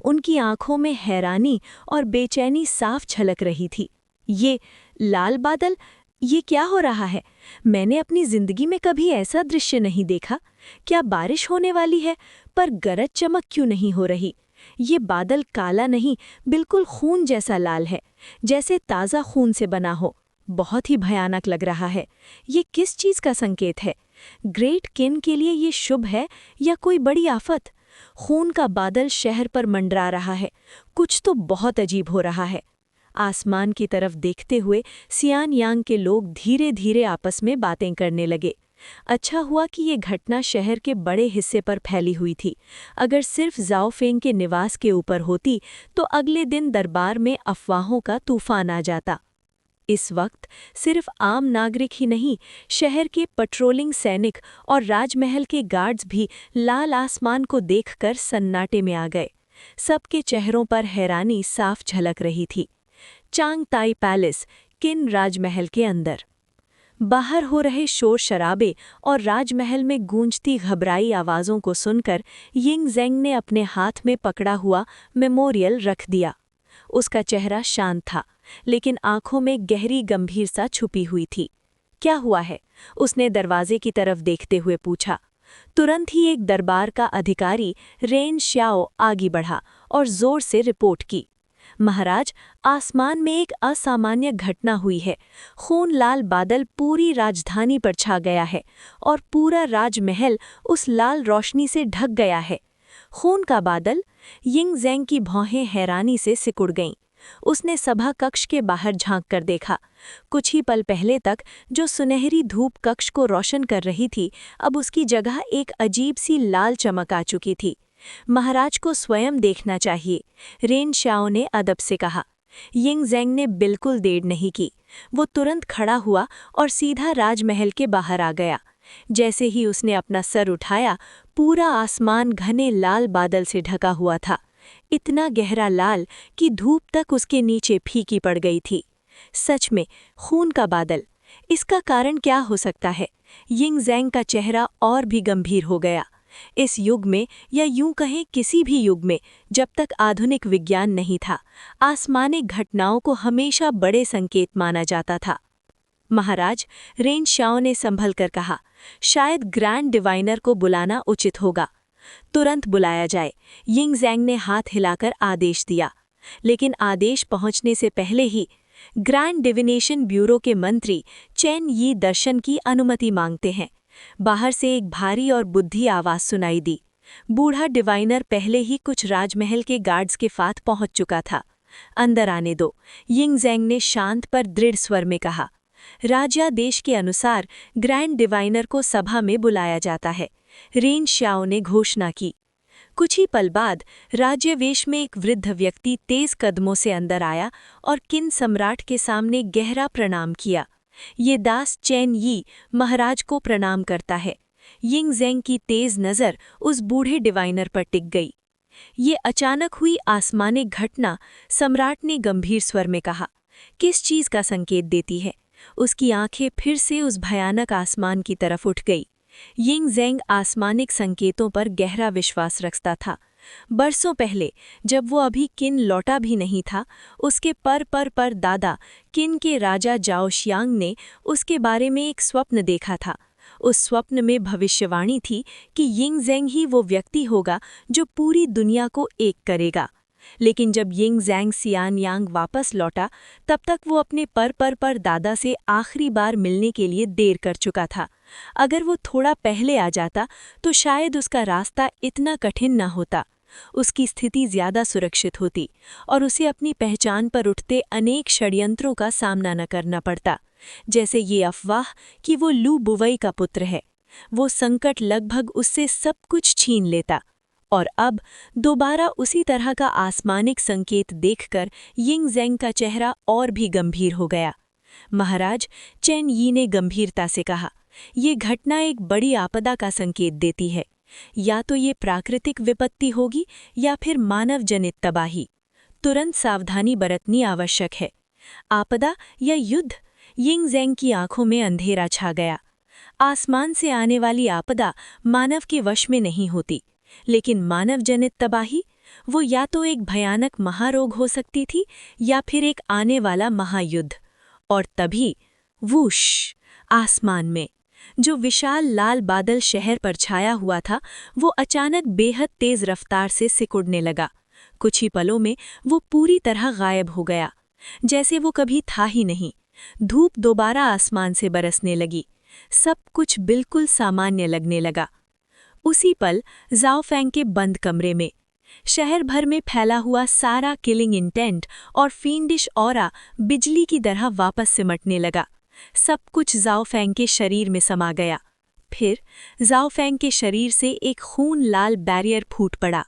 उनकी आंखों में हैरानी और बेचैनी साफ झलक रही थी। ये लाल बादल, ये क्या हो रहा है? मैंने अपनी जिंदगी में कभी ऐसा दृश्य नहीं देखा। क्या बारिश होने वाली है? पर गरज चमक क्यों नहीं हो रही? ये बादल काला नहीं, बिल्कुल खून जैसा लाल है, जैसे ताज़ा खून से बना हो। बहुत ही भयानक लग रहा है। ये किस चीज़ का संकेत है? ग्रेट किन के लिए ये शुभ है या कोई बड़ी आफत? खून का बादल शहर पर मंडरा रहा है। कुछ तो बहुत अजीब हो रहा है। आसमान की तरफ देखते हुए सियानयांग के लोग धीरे धीरे आपस में बातें करने लगे। अच्छा हुआ कि ये घटना शहर के बड़े हिस्से पर फैली हुई थी। अगर सिर्फ ज़ाओफेंग के निवास के ऊपर होती तो अगले दिन दरबार में अफवाहों का तूफान आ जाता। इस वक्त सिर्फ आम नागरिक ही नहीं, शहर के पेट्रोलिंग सैनिक और राजमहल के गार्ड्स भी लाल आसमान को देखकर सन्नाटे में आ गए। सबके चेहरों पर हैरानी साफ झलक रही थी। चांगताई पैलेस, किन राजमहल के अंदर। बाहर हो रहे शोर शराबे और राजमहल में गूंजती घबराई आवाज़ों को सुनकर यिंग ज़ेंग ने अपने हाथ में पकड़ा हुआ मेमोरियल रख दिया। उसका चेहरा शांत था, लेकिन आंखों में गहरी गंभीरता छुपी हुई थी। क्या हुआ है? उसने दरवाजे की तरफ देखते हुए पूछा। तुरंत ही एक दरबार का अधिकारी रेन श्याओ आगे बढ़ा और जोर से रिपोर्ट की। महाराज, आसमान में एक असामान्य घटना हुई है। खून लाल बादल पूरी राजधानी पर छा गया है और पूरा राजमहल उस लाल रोशनी से ढक गया है। खून का बादल? यिंग ज़ेंग की भौहें हैरानी से सिकुड़ गईं। उसने सभा कक्ष के बाहर झांक कर देखा। कुछ ही पल पहले तक जो सुनहरी धूप कक्ष को रोशन कर रही थी, अब उसकी जगह एक अजीब सी लाल चमक आ चुकी थी। महाराज को स्वयं देखना चाहिए, रेन श्याओ ने अदब से कहा। यिंग ज़ेंग ने बिल्कुल देर नहीं की। वो तुरंत खड़ा हुआ और सीधा राजमहल के बाहर आ गया। जैसे ही उसने अपना सर उठाया, पूरा आसमान घने लाल बादल से ढका हुआ था। इतना गहरा लाल कि धूप तक उसके नीचे फीकी पड़ गई थी। सच में खून का बादल। इसका कारण क्या हो सकता है? यिंग ज़ेंग का चेहरा और भी गंभीर हो गया। इस युग में, या यूं कहें किसी भी युग में, जब तक आधुनिक विज्ञान नहीं था, आसमानी घटनाओं को हमेशा बड़े संकेत माना जाता था। महाराज, रेन श्याओ ने संभल कर कहा, शायद ग्रैंड डिवाइनर को बुलाना उचित होगा। तुरंत बुलाया जाए, यिंग ज़ेंग ने हाथ हिलाकर आदेश दिया। लेकिन आदेश पहुंचने से पहले ही ग्रैंड डिविनेशन ब्यूरो के मंत्री चेन यी दर्शन की अनुमति मांगते हैं। बाहर से एक भारी और बुद्धि आवाज सुनाई दी। बूढ़ा डिवाइनर पहले ही कुछ राजमहल के गार्ड्स के साथ पहुंच चुका था। अंदर आने दो, यिंग ज़ेंग ने शांत पर दृढ़ स्वर में कहा। राजादेश के अनुसार ग्रैंड डिवाइनर को सभा में बुलाया जाता है, रेन श्याओ ने घोषणा की। कुछ ही पल बाद राज्यवेश में एक वृद्ध व्यक्ति तेज कदमों से अंदर आया और किन सम्राट के सामने गहरा प्रणाम किया। ये दास चेन यी महाराज को प्रणाम करता है। यिंग ज़ेंग की तेज नज़र उस बूढ़े डिवाइनर पर टिक गई। ये अचानक हुई आसमानी घटना, सम्राट ने गंभीर स्वर में कहा, किस चीज़ का संकेत देती है? उसकी आंखें फिर से उस भयानक आसमान की तरफ उठ गई। यिंग ज़ेंग आसमानिक संकेतों पर गहरा विश्वास रखता था। बरसों पहले, जब वो अभी किन लौटा भी नहीं था, उसके पर दादा किन के राजा जाओशियांग ने उसके बारे में एक स्वप्न देखा था। उस स्वप्न में भविष्यवाणी थी कि यिंग ज़ेंग ही वो व्यक्ति होगा जो पूरी दुनिया को एक करेगा। लेकिन जब यिंग ज़ेंग सियानयांग वापस लौटा, तब तक वो अपने पर दादा से आखिरी बार मिलने के लिए देर कर चुका था। अगर वो थोड़ा पहले आ जाता तो शायद उसका रास्ता इतना कठिन न होता। उसकी स्थिति ज्यादा सुरक्षित होती और उसे अपनी पहचान पर उठते अनेक षड्यंत्रों का सामना न करना पड़ता, जैसे ये अफवाह कि वो लू बुवई का पुत्र है। वो संकट लगभग उससे सब कुछ छीन लेता। और अब दोबारा उसी तरह का आसमानिक संकेत देखकर यिंग ज़ेंग का चेहरा और भी गंभीर हो गया। महाराज, चेन यी ने गंभीरता से कहा, ये घटना एक बड़ी आपदा का संकेत देती है। या तो ये प्राकृतिक विपत्ति होगी या फिर मानव जनित तबाही। तुरंत सावधानी बरतनी आवश्यक है। आपदा या युद्ध? यिंग ज़ेंग की आंखों में अंधेरा छा गया। आसमान से आने वाली आपदा मानव के वश में नहीं होती, लेकिन मानव जनित तबाही, वो या तो एक भयानक महारोग हो सकती थी या फिर एक आने वाला महायुद्ध। और तभी वूश, आसमान में जो विशाल लाल बादल शहर पर छाया हुआ था, वो अचानक बेहद तेज रफ्तार से सिकुड़ने लगा। कुछ ही पलों में वो पूरी तरह गायब हो गया, जैसे वो कभी था ही नहीं। धूप दोबारा आसमान से बरसने लगी। सब कुछ बिल्कुल सामान्य लगने लगा। उसी पल ज़ाओ फेंग के बंद कमरे में शहर भर में फैला हुआ सारा किलिंग इंटेंट और फींडिश ऑरा बिजली की तरह वापस सिमटने लगा। सब कुछ ज़ाओ फेंग के शरीर में समा गया। फिर ज़ाओ फेंग के शरीर से एक खून लाल बैरियर फूट पड़ा।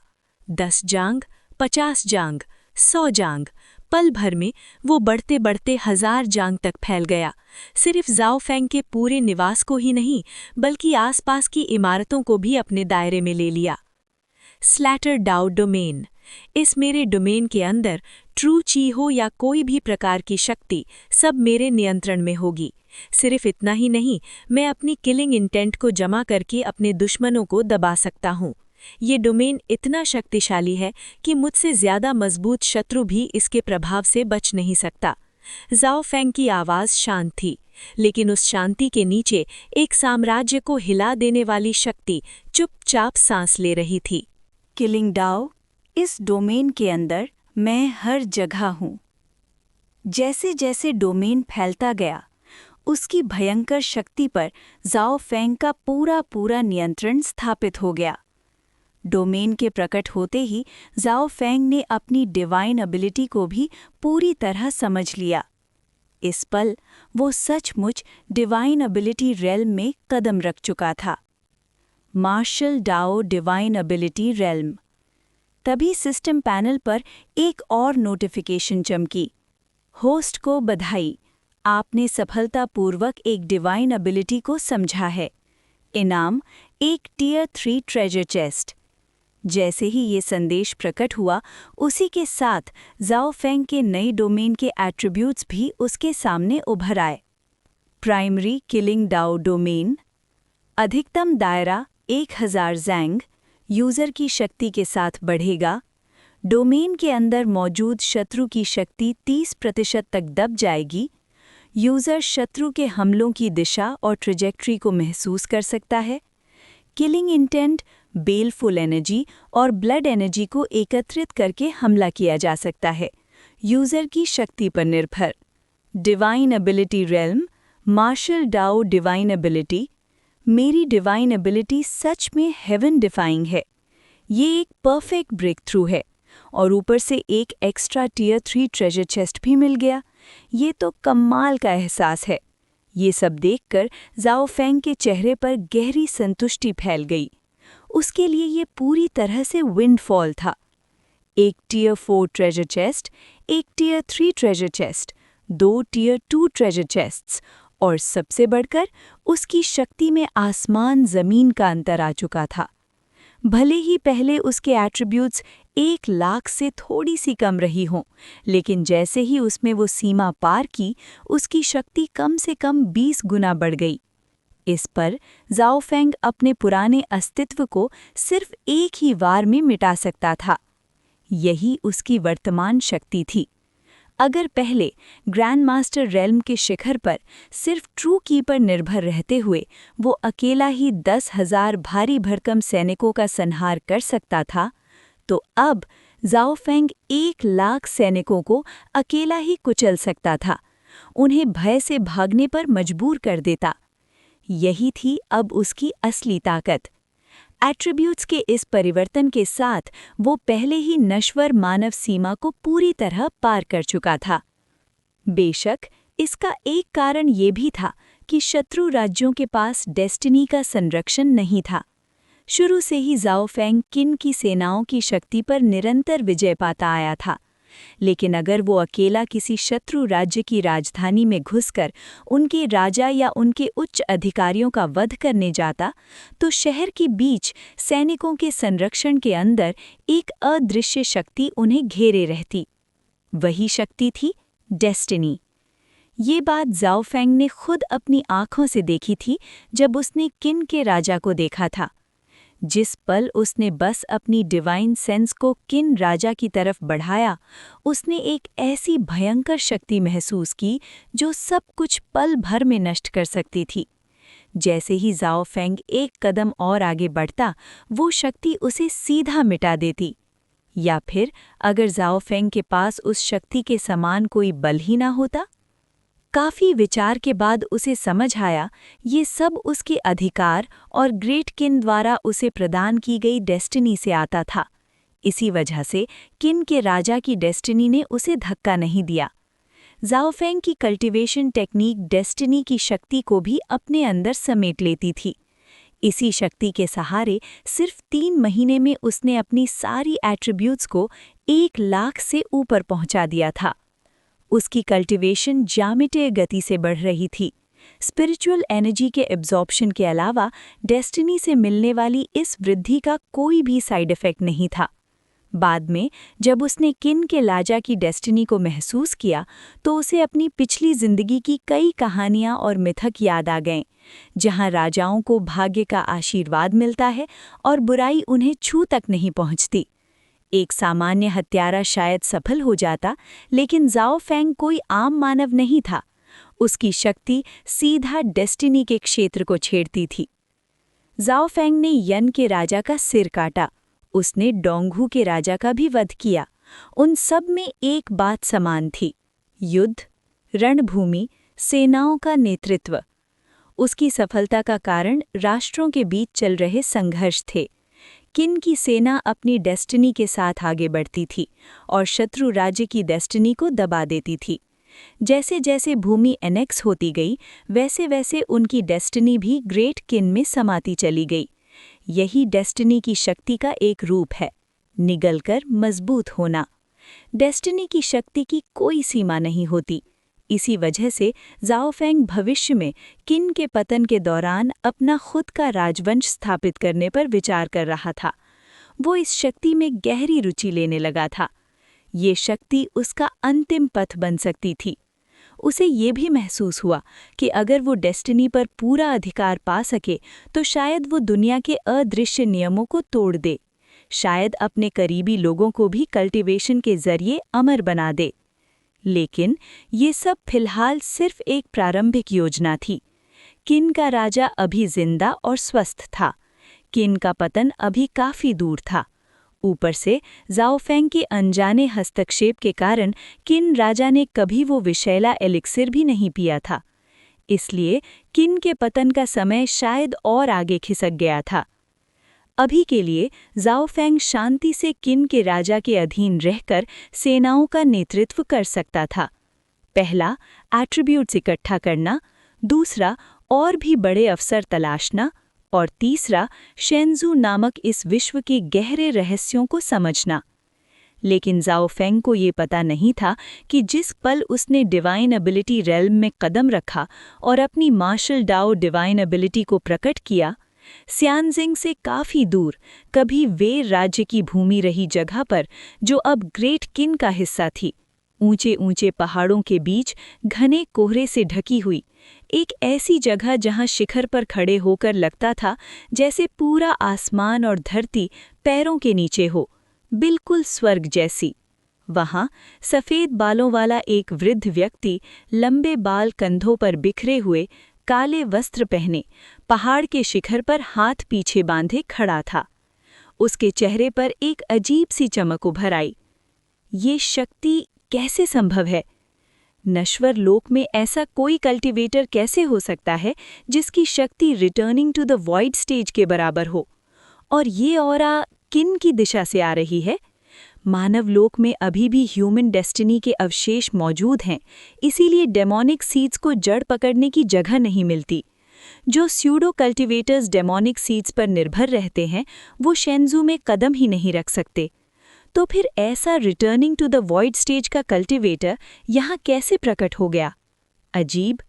10 जांग, 50 जांग, 100 जांग, पल भर में वो बढ़ते बढ़ते 1000 जांग तक फैल गया। सिर्फ ज़ाओ फेंग के पूरे निवास को ही नहीं, बल्कि आसपास की इमारतों को भी अपने दायरे में ले लिया। Slater dao domain. इस मेरे डोमेन के अंदर ट्रू ची हो या कोई भी प्रकार की शक्ति, सब मेरे नियंत्रण में होगी। सिर्फ इतना ही नहीं, मैं अपनी किलिंग इंटेंट को जमा करके अपने दुश्मनों को दबा सकता हूँ। ये डोमेन इतना शक्तिशाली है कि मुझसे ज्यादा मजबूत शत्रु भी इसके प्रभाव से बच नहीं सकता। ज़ाओ फेंग की आवाज़ शांत थी, लेकिन उस शांति के नीचे एक साम्राज्य को हिला देने वाली शक्ति चुपचाप सांस ले रही थी। किलिंग डाओ, इस डोमेन के अंदर मैं हर जगह हूँ। जैसे जैसे डोमेन फैलता गया, उसकी भयंकर शक्ति पर ज़ाओ फेंग का पूरा नियंत्रण स्थापित हो गया। डोमेन के प्रकट होते ही ज़ाओ फेंग ने अपनी डिवाइन एबिलिटी को भी पूरी तरह समझ लिया। इस पल वो सचमुच डिवाइन एबिलिटी रेल्म में कदम रख चुका था। Martial dao divine ability realm. तभी सिस्टम पैनल पर एक और नोटिफिकेशन चमकी। होस्ट को बधाई, आपने सफलतापूर्वक एक डिवाइन एबिलिटी को समझा है। इनाम एक टियर 3 ट्रेजर चेस्ट। जैसे ही ये संदेश प्रकट हुआ, उसी के साथ ज़ाओ फेंग के नए डोमेन के एट्रीब्यूट्स भी उसके सामने उभर आए। Primary killing dao domain. अधिकतम दायरा 1000 ज़ैंग, यूज़र की शक्ति के साथ बढ़ेगा। डोमेन के अंदर मौजूद शत्रु की शक्ति 30% तक दब जाएगी। यूज़र शत्रु के हमलों की दिशा और ट्रेजेक्ट्री को महसूस कर सकता है। किलिंग इंटेंट, बेलफुल एनर्जी और ब्लड एनर्जी को एकत्रित करके हमला किया जा सकता है, यूज़र की शक्ति पर निर्भर। Divine ability realm, martial dao divine ability. मेरी डिवाइन एबिलिटी सच में हेवन डिफाइंग है। ये एक परफेक्ट ब्रेक थ्रू है और ऊपर से एक एक्स्ट्रा टियर 3 ट्रेजर चेस्ट भी मिल गया। ये तो कमाल का एहसास है। ये सब देखकर ज़ाओ फेंग के चेहरे पर गहरी संतुष्टि फैल गई। उसके लिए ये पूरी तरह से विंडफॉल था। एक टियर 4 ट्रेजर चेस्ट, एक tier 3 treasure chest, 2 tier 2 treasure chests, और सबसे बढ़कर उसकी शक्ति में आसमान जमीन का अंतर आ चुका था। भले ही पहले उसके एट्रीब्यूट्स 1 लाख से थोड़ी सी कम रही हों, लेकिन जैसे ही उसमें वो सीमा पार की, उसकी शक्ति कम से कम 20 गुना बढ़ गई। इस पर ज़ाओ फेंग अपने पुराने अस्तित्व को सिर्फ एक ही वार में मिटा सकता था। यही उसकी वर्तमान शक्ति थी। अगर पहले ग्रैंड मास्टर रेल्म के शिखर पर सिर्फ ट्रू की पर निर्भर रहते हुए वो अकेला ही 10,000 भारी भरकम सैनिकों का संहार कर सकता था, तो अब ज़ाओ फेंग 1 लाख सैनिकों को अकेला ही कुचल सकता था, उन्हें भय से भागने पर मजबूर कर देता। यही थी अब उसकी असली ताकत। एट्रीब्यूट्स के इस परिवर्तन के साथ वो पहले ही नश्वर मानव सीमा को पूरी तरह पार कर चुका था। बेशक, इसका एक कारण ये भी था कि शत्रु राज्यों के पास डेस्टिनी का संरक्षण नहीं था। शुरू से ही जाओ फेंग किन की सेनाओं की शक्ति पर निरंतर विजय पाता आया था, लेकिन अगर वो अकेला किसी शत्रु राज्य की राजधानी में घुसकर उनके राजा या उनके उच्च अधिकारियों का वध करने जाता, तो शहर के बीच सैनिकों के संरक्षण के अंदर एक अदृश्य शक्ति उन्हें घेरे रहती। वही शक्ति थी डेस्टिनी। ये बात जाओ फेंग ने खुद अपनी आंखों से देखी थी जब उसने किन के राजा को देखा था। जिस पल उसने बस अपनी डिवाइन सेंस को किन राजा की तरफ बढ़ाया, उसने एक ऐसी भयंकर शक्ति महसूस की जो सब कुछ पल भर में नष्ट कर सकती थी। जैसे ही जाओ फेंग एक कदम और आगे बढ़ता, वो शक्ति उसे सीधा मिटा देती। या फिर अगर जाओ फेंग के पास उस शक्ति के समान कोई बल ही ना होता। काफी विचार के बाद उसे समझ आया, ये सब उसके अधिकार और ग्रेट किन द्वारा उसे प्रदान की गई डेस्टिनी से आता था। इसी वजह से किन के राजा की डेस्टिनी ने उसे धक्का नहीं दिया। जाओ फेंग की कल्टीवेशन टेक्निक डेस्टिनी की शक्ति को भी अपने अंदर समेट लेती थी। इसी शक्ति के सहारे सिर्फ 3 महीने में उसने अपनी सारी एट्रीब्यूट्स को 1 लाख से ऊपर पहुंचा दिया था। उसकी कल्टीवेशन ज्यामितीय गति से बढ़ रही थी। स्पिरिचुअल एनर्जी के एब्जॉर्प्शन के अलावा डेस्टिनी से मिलने वाली इस वृद्धि का कोई भी साइड इफेक्ट नहीं था। बाद में जब उसने किन के राजा की डेस्टिनी को महसूस किया, तो उसे अपनी पिछली जिंदगी की कई कहानियां और मिथक याद आ गए, जहां राजाओं को भाग्य का आशीर्वाद मिलता है और बुराई उन्हें छू तक नहीं पहुंचती। एक सामान्य हत्यारा शायद सफल हो जाता, लेकिन जाओ फेंग कोई आम मानव नहीं था। उसकी शक्ति सीधा डेस्टिनी के क्षेत्र को छेड़ती थी। जाओ फेंग ने यन के राजा का सिर काटा, उसने डोंगहू के राजा का भी वध किया। उन सब में एक बात समान थी: युद्ध, रणभूमि, सेनाओं का नेतृत्व। उसकी सफलता का कारण राष्ट्रों के बीच चल रहे संघर्ष थे। किन की सेना अपनी डेस्टिनी के साथ आगे बढ़ती थी और शत्रु राज्य की डेस्टिनी को दबा देती थी। जैसे जैसे भूमि एनेक्स होती गई, वैसे वैसे उनकी डेस्टिनी भी ग्रेट किन में समाती चली गई। यही डेस्टिनी की शक्ति का एक रूप है, निगलकर मजबूत होना। डेस्टिनी की शक्ति की कोई सीमा नहीं होती। इसी वजह से जाओ फेंग भविष्य में किन के पतन के दौरान अपना खुद का राजवंश स्थापित करने पर विचार कर रहा था। वो इस शक्ति में गहरी रुचि लेने लगा था। ये शक्ति उसका अंतिम पथ बन सकती थी। उसे ये भी महसूस हुआ कि अगर वो डेस्टिनी पर पूरा अधिकार पा सके, तो शायद वो दुनिया के अदृश्य नियमों को तोड़ दे, शायद अपने करीबी लोगों को भी कल्टीवेशन के जरिए अमर बना दे। लेकिन ये सब फिलहाल सिर्फ एक प्रारंभिक योजना थी। किन का राजा अभी जिंदा और स्वस्थ था। किन का पतन अभी काफी दूर था। ऊपर से जाओ फेंग के अनजाने हस्तक्षेप के कारण किन राजा ने कभी वो विषैला एलिक्सिर भी नहीं पिया था। इसलिए किन के पतन का समय शायद और आगे खिसक गया था। अभी के लिए जाओ फेंग शांति से किन के राजा के अधीन रहकर सेनाओं का नेतृत्व कर सकता था। पहला, एट्रीब्यूट्स इकट्ठा करना, दूसरा, और भी बड़े अवसर तलाशना, और तीसरा, शेंजू नामक इस विश्व के गहरे रहस्यों को समझना। लेकिन जाओ फेंग को ये पता नहीं था कि जिस पल उसने डिवाइन एबिलिटी रेल्म में कदम रखा और अपनी मार्शल डाओ डिवाइन एबिलिटी को प्रकट किया, सियानजिंग से काफी दूर कभी वेर राज्य की भूमि रही जगह पर, जो अब ग्रेट किन का हिस्सा थी, ऊंचे ऊंचे पहाड़ों के बीच घने कोहरे से ढकी हुई एक ऐसी जगह जहां शिखर पर खड़े होकर लगता था जैसे पूरा आसमान और धरती पैरों के नीचे हो, बिल्कुल स्वर्ग जैसी। वहां सफेद बालों वाला एक वृद्ध व्यक्ति, लंबे बाल कंधों पर बिखरे हुए, काले वस्त्र पहने, पहाड़ के शिखर पर हाथ पीछे बांधे खड़ा था। उसके चेहरे पर एक अजीब सी चमक उभर आई। ये शक्ति कैसे संभव है? नश्वर लोक में ऐसा कोई कल्टीवेटर कैसे हो सकता है जिसकी शक्ति returning to the void stage के बराबर हो? और ये ऑरा किन की दिशा से आ रही है? मानवलोक में अभी भी ह्यूमन डेस्टिनी के अवशेष मौजूद हैं, इसीलिए डेमोनिक सीड्स को जड़ पकड़ने की जगह नहीं मिलती। जो स्यूडो कल्टीवेटर्स डेमोनिक सीड्स पर निर्भर रहते हैं, वो शेंजू में कदम ही नहीं रख सकते। तो फिर ऐसा returning to the void stage का कल्टीवेटर यहाँ कैसे प्रकट हो गया? अजीब,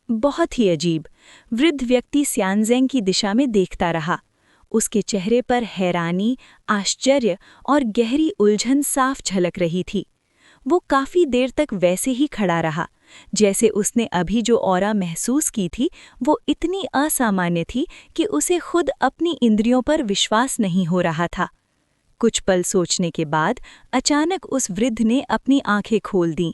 बहुत ही अजीब। वृद्ध व्यक्ति स्यानज़ेंग की दिशा में देखता रहा। उसके चेहरे पर हैरानी, आश्चर्य और गहरी उलझन साफ झलक रही थी। वो काफी देर तक वैसे ही खड़ा रहा, जैसे उसने अभी जो ऑरा महसूस की थी वो इतनी असामान्य थी कि उसे खुद अपनी इंद्रियों पर विश्वास नहीं हो रहा था। कुछ पल सोचने के बाद अचानक उस वृद्ध ने अपनी आंखें खोल दीं।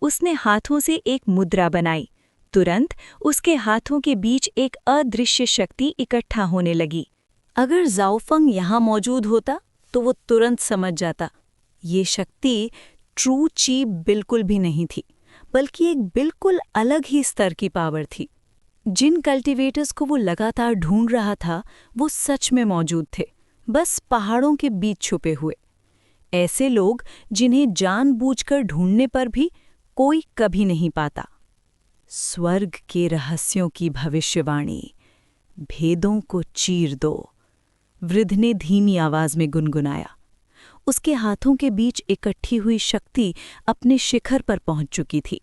उसने हाथों से एक मुद्रा बनाई। तुरंत उसके हाथों के बीच एक अदृश्य शक्ति इकट्ठा होने लगी। अगर ज़ाओफंग यहाँ मौजूद होता तो वो तुरंत समझ जाता। ये शक्ति ट्रू ची बिल्कुल भी नहीं थी, बल्कि एक बिल्कुल अलग ही स्तर की पावर थी। जिन कल्टीवेटर्स को वो लगातार ढूंढ रहा था वो सच में मौजूद थे, बस पहाड़ों के बीच छुपे हुए। ऐसे लोग जिन्हें जानबूझकर ढूंढने पर भी कोई कभी नहीं पाता। स्वर्ग के रहस्यों की भविष्यवाणी, भेदों को चीर दो, वृद्ध ने धीमी आवाज में गुनगुनाया। उसके हाथों के बीच इकट्ठी हुई शक्ति अपने शिखर पर पहुंच चुकी थी।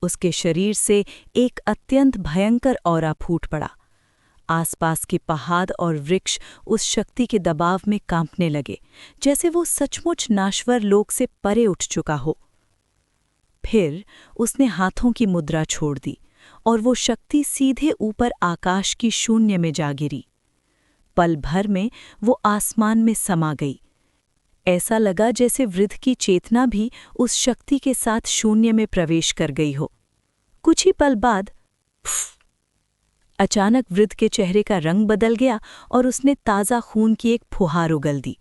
उसके शरीर से एक अत्यंत भयंकर ऑरा फूट पड़ा। आसपास के पहाड़ और वृक्ष उस शक्ति के दबाव में कांपने लगे, जैसे वो सचमुच नाश्वर लोक से परे उठ चुका हो। फिर उसने हाथों की मुद्रा छोड़ दी और वो शक्ति सीधे ऊपर आकाश की शून्य में जा गिरी। पल भर में वो आसमान में समा गई। ऐसा लगा जैसे वृद्ध की चेतना भी उस शक्ति के साथ शून्य में प्रवेश कर गई हो। कुछ ही पल बाद अचानक वृद्ध के चेहरे का रंग बदल गया और उसने ताज़ा खून की एक फुहार उगल दी।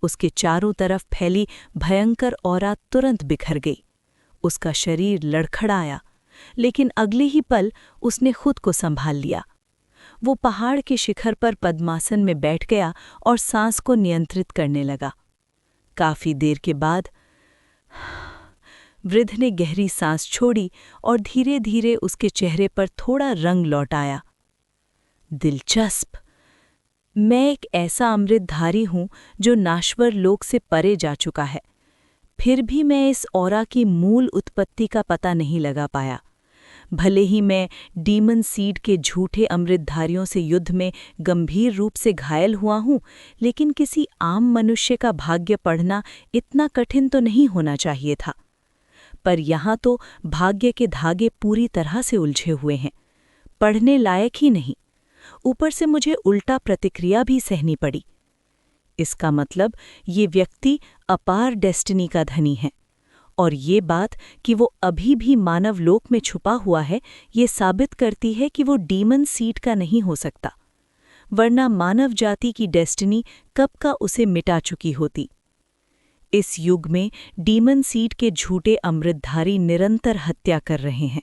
उसके चारों तरफ फैली भयंकर ऑरा तुरंत बिखर गई। उसका शरीर लड़खड़ाया, लेकिन अगले ही पल उसने खुद को संभाल लिया। वो पहाड़ के शिखर पर पद्मासन में बैठ गया और सांस को नियंत्रित करने लगा। काफी देर के बाद वृद्ध ने गहरी सांस छोड़ी और धीरे धीरे उसके चेहरे पर थोड़ा रंग लौट आया। दिलचस्प। मैं एक ऐसा अमृतधारी हूं जो नाश्वर लोक से परे जा चुका है, फिर भी मैं इस ऑरा की मूल उत्पत्ति का पता नहीं लगा पाया। भले ही मैं डीमन सीड के झूठे अमृतधारियों से युद्ध में गंभीर रूप से घायल हुआ हूं, लेकिन किसी आम मनुष्य का भाग्य पढ़ना इतना कठिन तो नहीं होना चाहिए था। पर यहाँ तो भाग्य के धागे पूरी तरह से उलझे हुए हैं, पढ़ने लायक ही नहीं। ऊपर से मुझे उल्टा प्रतिक्रिया भी सहनी पड़ी। इसका मतलब ये व्यक्ति अपार डेस्टिनी का धनी है, और ये बात कि वो अभी भी मानव लोक में छुपा हुआ है, ये साबित करती है कि वो डीमन सीड का नहीं हो सकता, वरना मानव जाति की डेस्टिनी कब का उसे मिटा चुकी होती। इस युग में डीमन सीड के झूठे अमृतधारी निरंतर हत्या कर रहे हैं,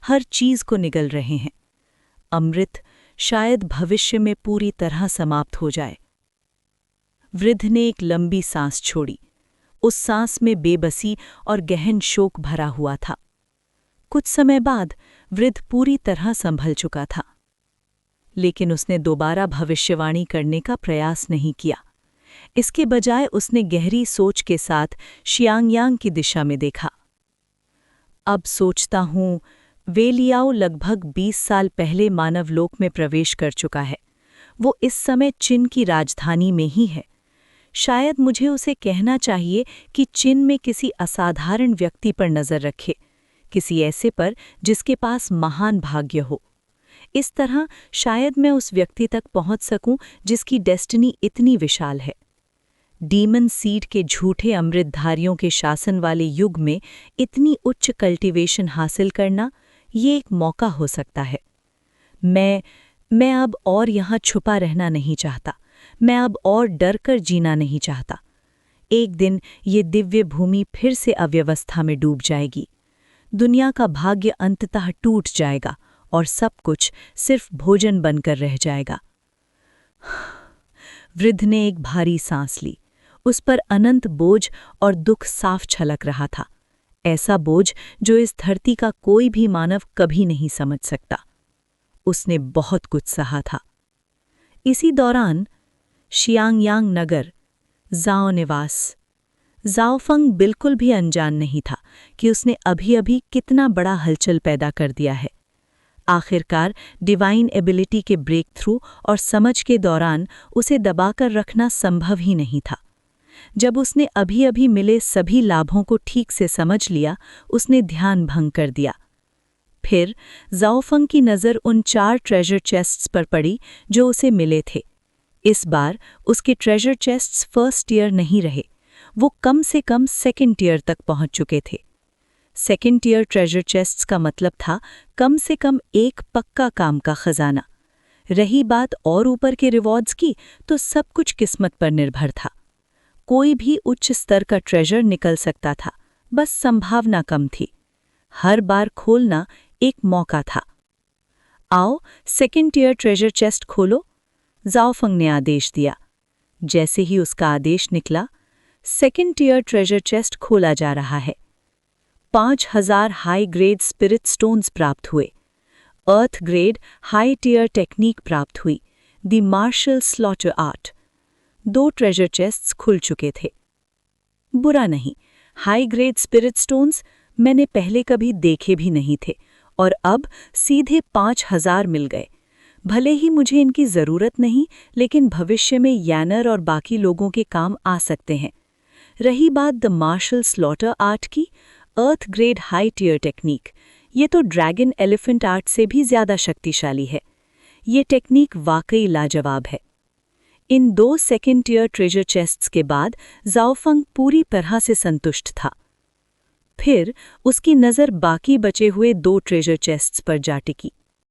हर चीज को निगल रहे हैं। अमृत शायद भविष्य में पूरी तरह समाप्त हो जाए। वृद्ध ने एक लंबी सांस छोड़ी। उस सांस में बेबसी और गहन शोक भरा हुआ था। कुछ समय बाद वृद्ध पूरी तरह संभल चुका था, लेकिन उसने दोबारा भविष्यवाणी करने का प्रयास नहीं किया। इसके बजाय उसने गहरी सोच के साथ शियांगयांग की दिशा में देखा। अब सोचता हूँ, वेलियाओ लगभग 20 साल पहले मानवलोक में प्रवेश कर चुका है। वो इस समय चीन की राजधानी में ही है। शायद मुझे उसे कहना चाहिए कि चीन में किसी असाधारण व्यक्ति पर नज़र रखे, किसी ऐसे पर जिसके पास महान भाग्य हो। इस तरह शायद मैं उस व्यक्ति तक पहुंच सकूं जिसकी डेस्टिनी इतनी विशाल है। डीमन सीड के झूठे अमृतधारियों के शासन वाले युग में इतनी उच्च कल्टीवेशन हासिल करना, ये एक मौका हो सकता है। मैं अब और यहाँ छुपा रहना नहीं चाहता। मैं अब और डर कर जीना नहीं चाहता। एक दिन ये दिव्य भूमि फिर से अव्यवस्था में डूब जाएगी। दुनिया का भाग्य अंततः टूट जाएगा और सब कुछ सिर्फ भोजन बनकर रह जाएगा। वृद्ध ने एक भारी सांस ली। उस पर अनंत बोझ और दुख साफ छलक रहा था, ऐसा बोझ जो इस धरती का कोई भी मानव कभी नहीं समझ सकता। उसने बहुत कुछ सहा था। इसी दौरान शियांगयांग नगर, जाओ निवास। जाओफंग बिल्कुल भी अनजान नहीं था कि उसने अभी-अभी कितना बड़ा हलचल पैदा कर दिया है। आखिरकार डिवाइन एबिलिटी के ब्रेक थ्रू और समझ के दौरान उसे दबाकर रखना संभव ही नहीं था। जब उसने अभी-अभी मिले सभी लाभों को ठीक से समझ लिया, उसने ध्यान भंग कर दिया। फिर जाओफंग की नज़र उन 4 ट्रेजर चेस्ट्स पर पड़ी जो उसे मिले थे। इस बार उसके ट्रेजर चेस्ट्स फर्स्ट ईयर नहीं रहे, वो कम से कम सेकेंड ईयर तक पहुंच चुके थे। सेकेंड ईयर ट्रेजर चेस्ट्स का मतलब था कम से कम एक पक्का काम का खजाना। रही बात और ऊपर के रिवॉर्ड्स की, तो सब कुछ किस्मत पर निर्भर था। कोई भी उच्च स्तर का ट्रेजर निकल सकता था, बस संभावना कम थी। हर बार खोलना एक मौका था। आओ सेकेंड ईयर ट्रेजर चेस्ट खोलो, जाओफंग ने आदेश दिया। जैसे ही उसका आदेश निकला, सेकेंड ईयर ट्रेजर चेस्ट खोला जा रहा है। 5000 हाई ग्रेड स्पिरिट स्टोन्स प्राप्त हुए। Earth grade high tier technique प्राप्त हुई, the martial slaughter art. 2 treasure chests खुल चुके थे। बुरा नहीं, हाई ग्रेड स्पिरिट स्टोन्स मैंने पहले कभी देखे भी नहीं थे और अब सीधे 5000 मिल गए। भले ही मुझे इनकी ज़रूरत नहीं, लेकिन भविष्य में यानर और बाकी लोगों के काम आ सकते हैं। रही बात द मार्शल स्लॉटर आर्ट की, अर्थ ग्रेड हाई टीयर टेक्निक, ये तो ड्रैगन एलिफेंट आर्ट से भी ज़्यादा शक्तिशाली है। ये टेक्निक वाकई लाजवाब है। इन 2 सेकेंड टीयर ट्रेजर चेस्ट्स के बाद जाओफंग पूरी तरह से संतुष्ट था। फिर उसकी नज़र बाकी बचे हुए 2 ट्रेजर चेस्ट्स पर जा टिकी।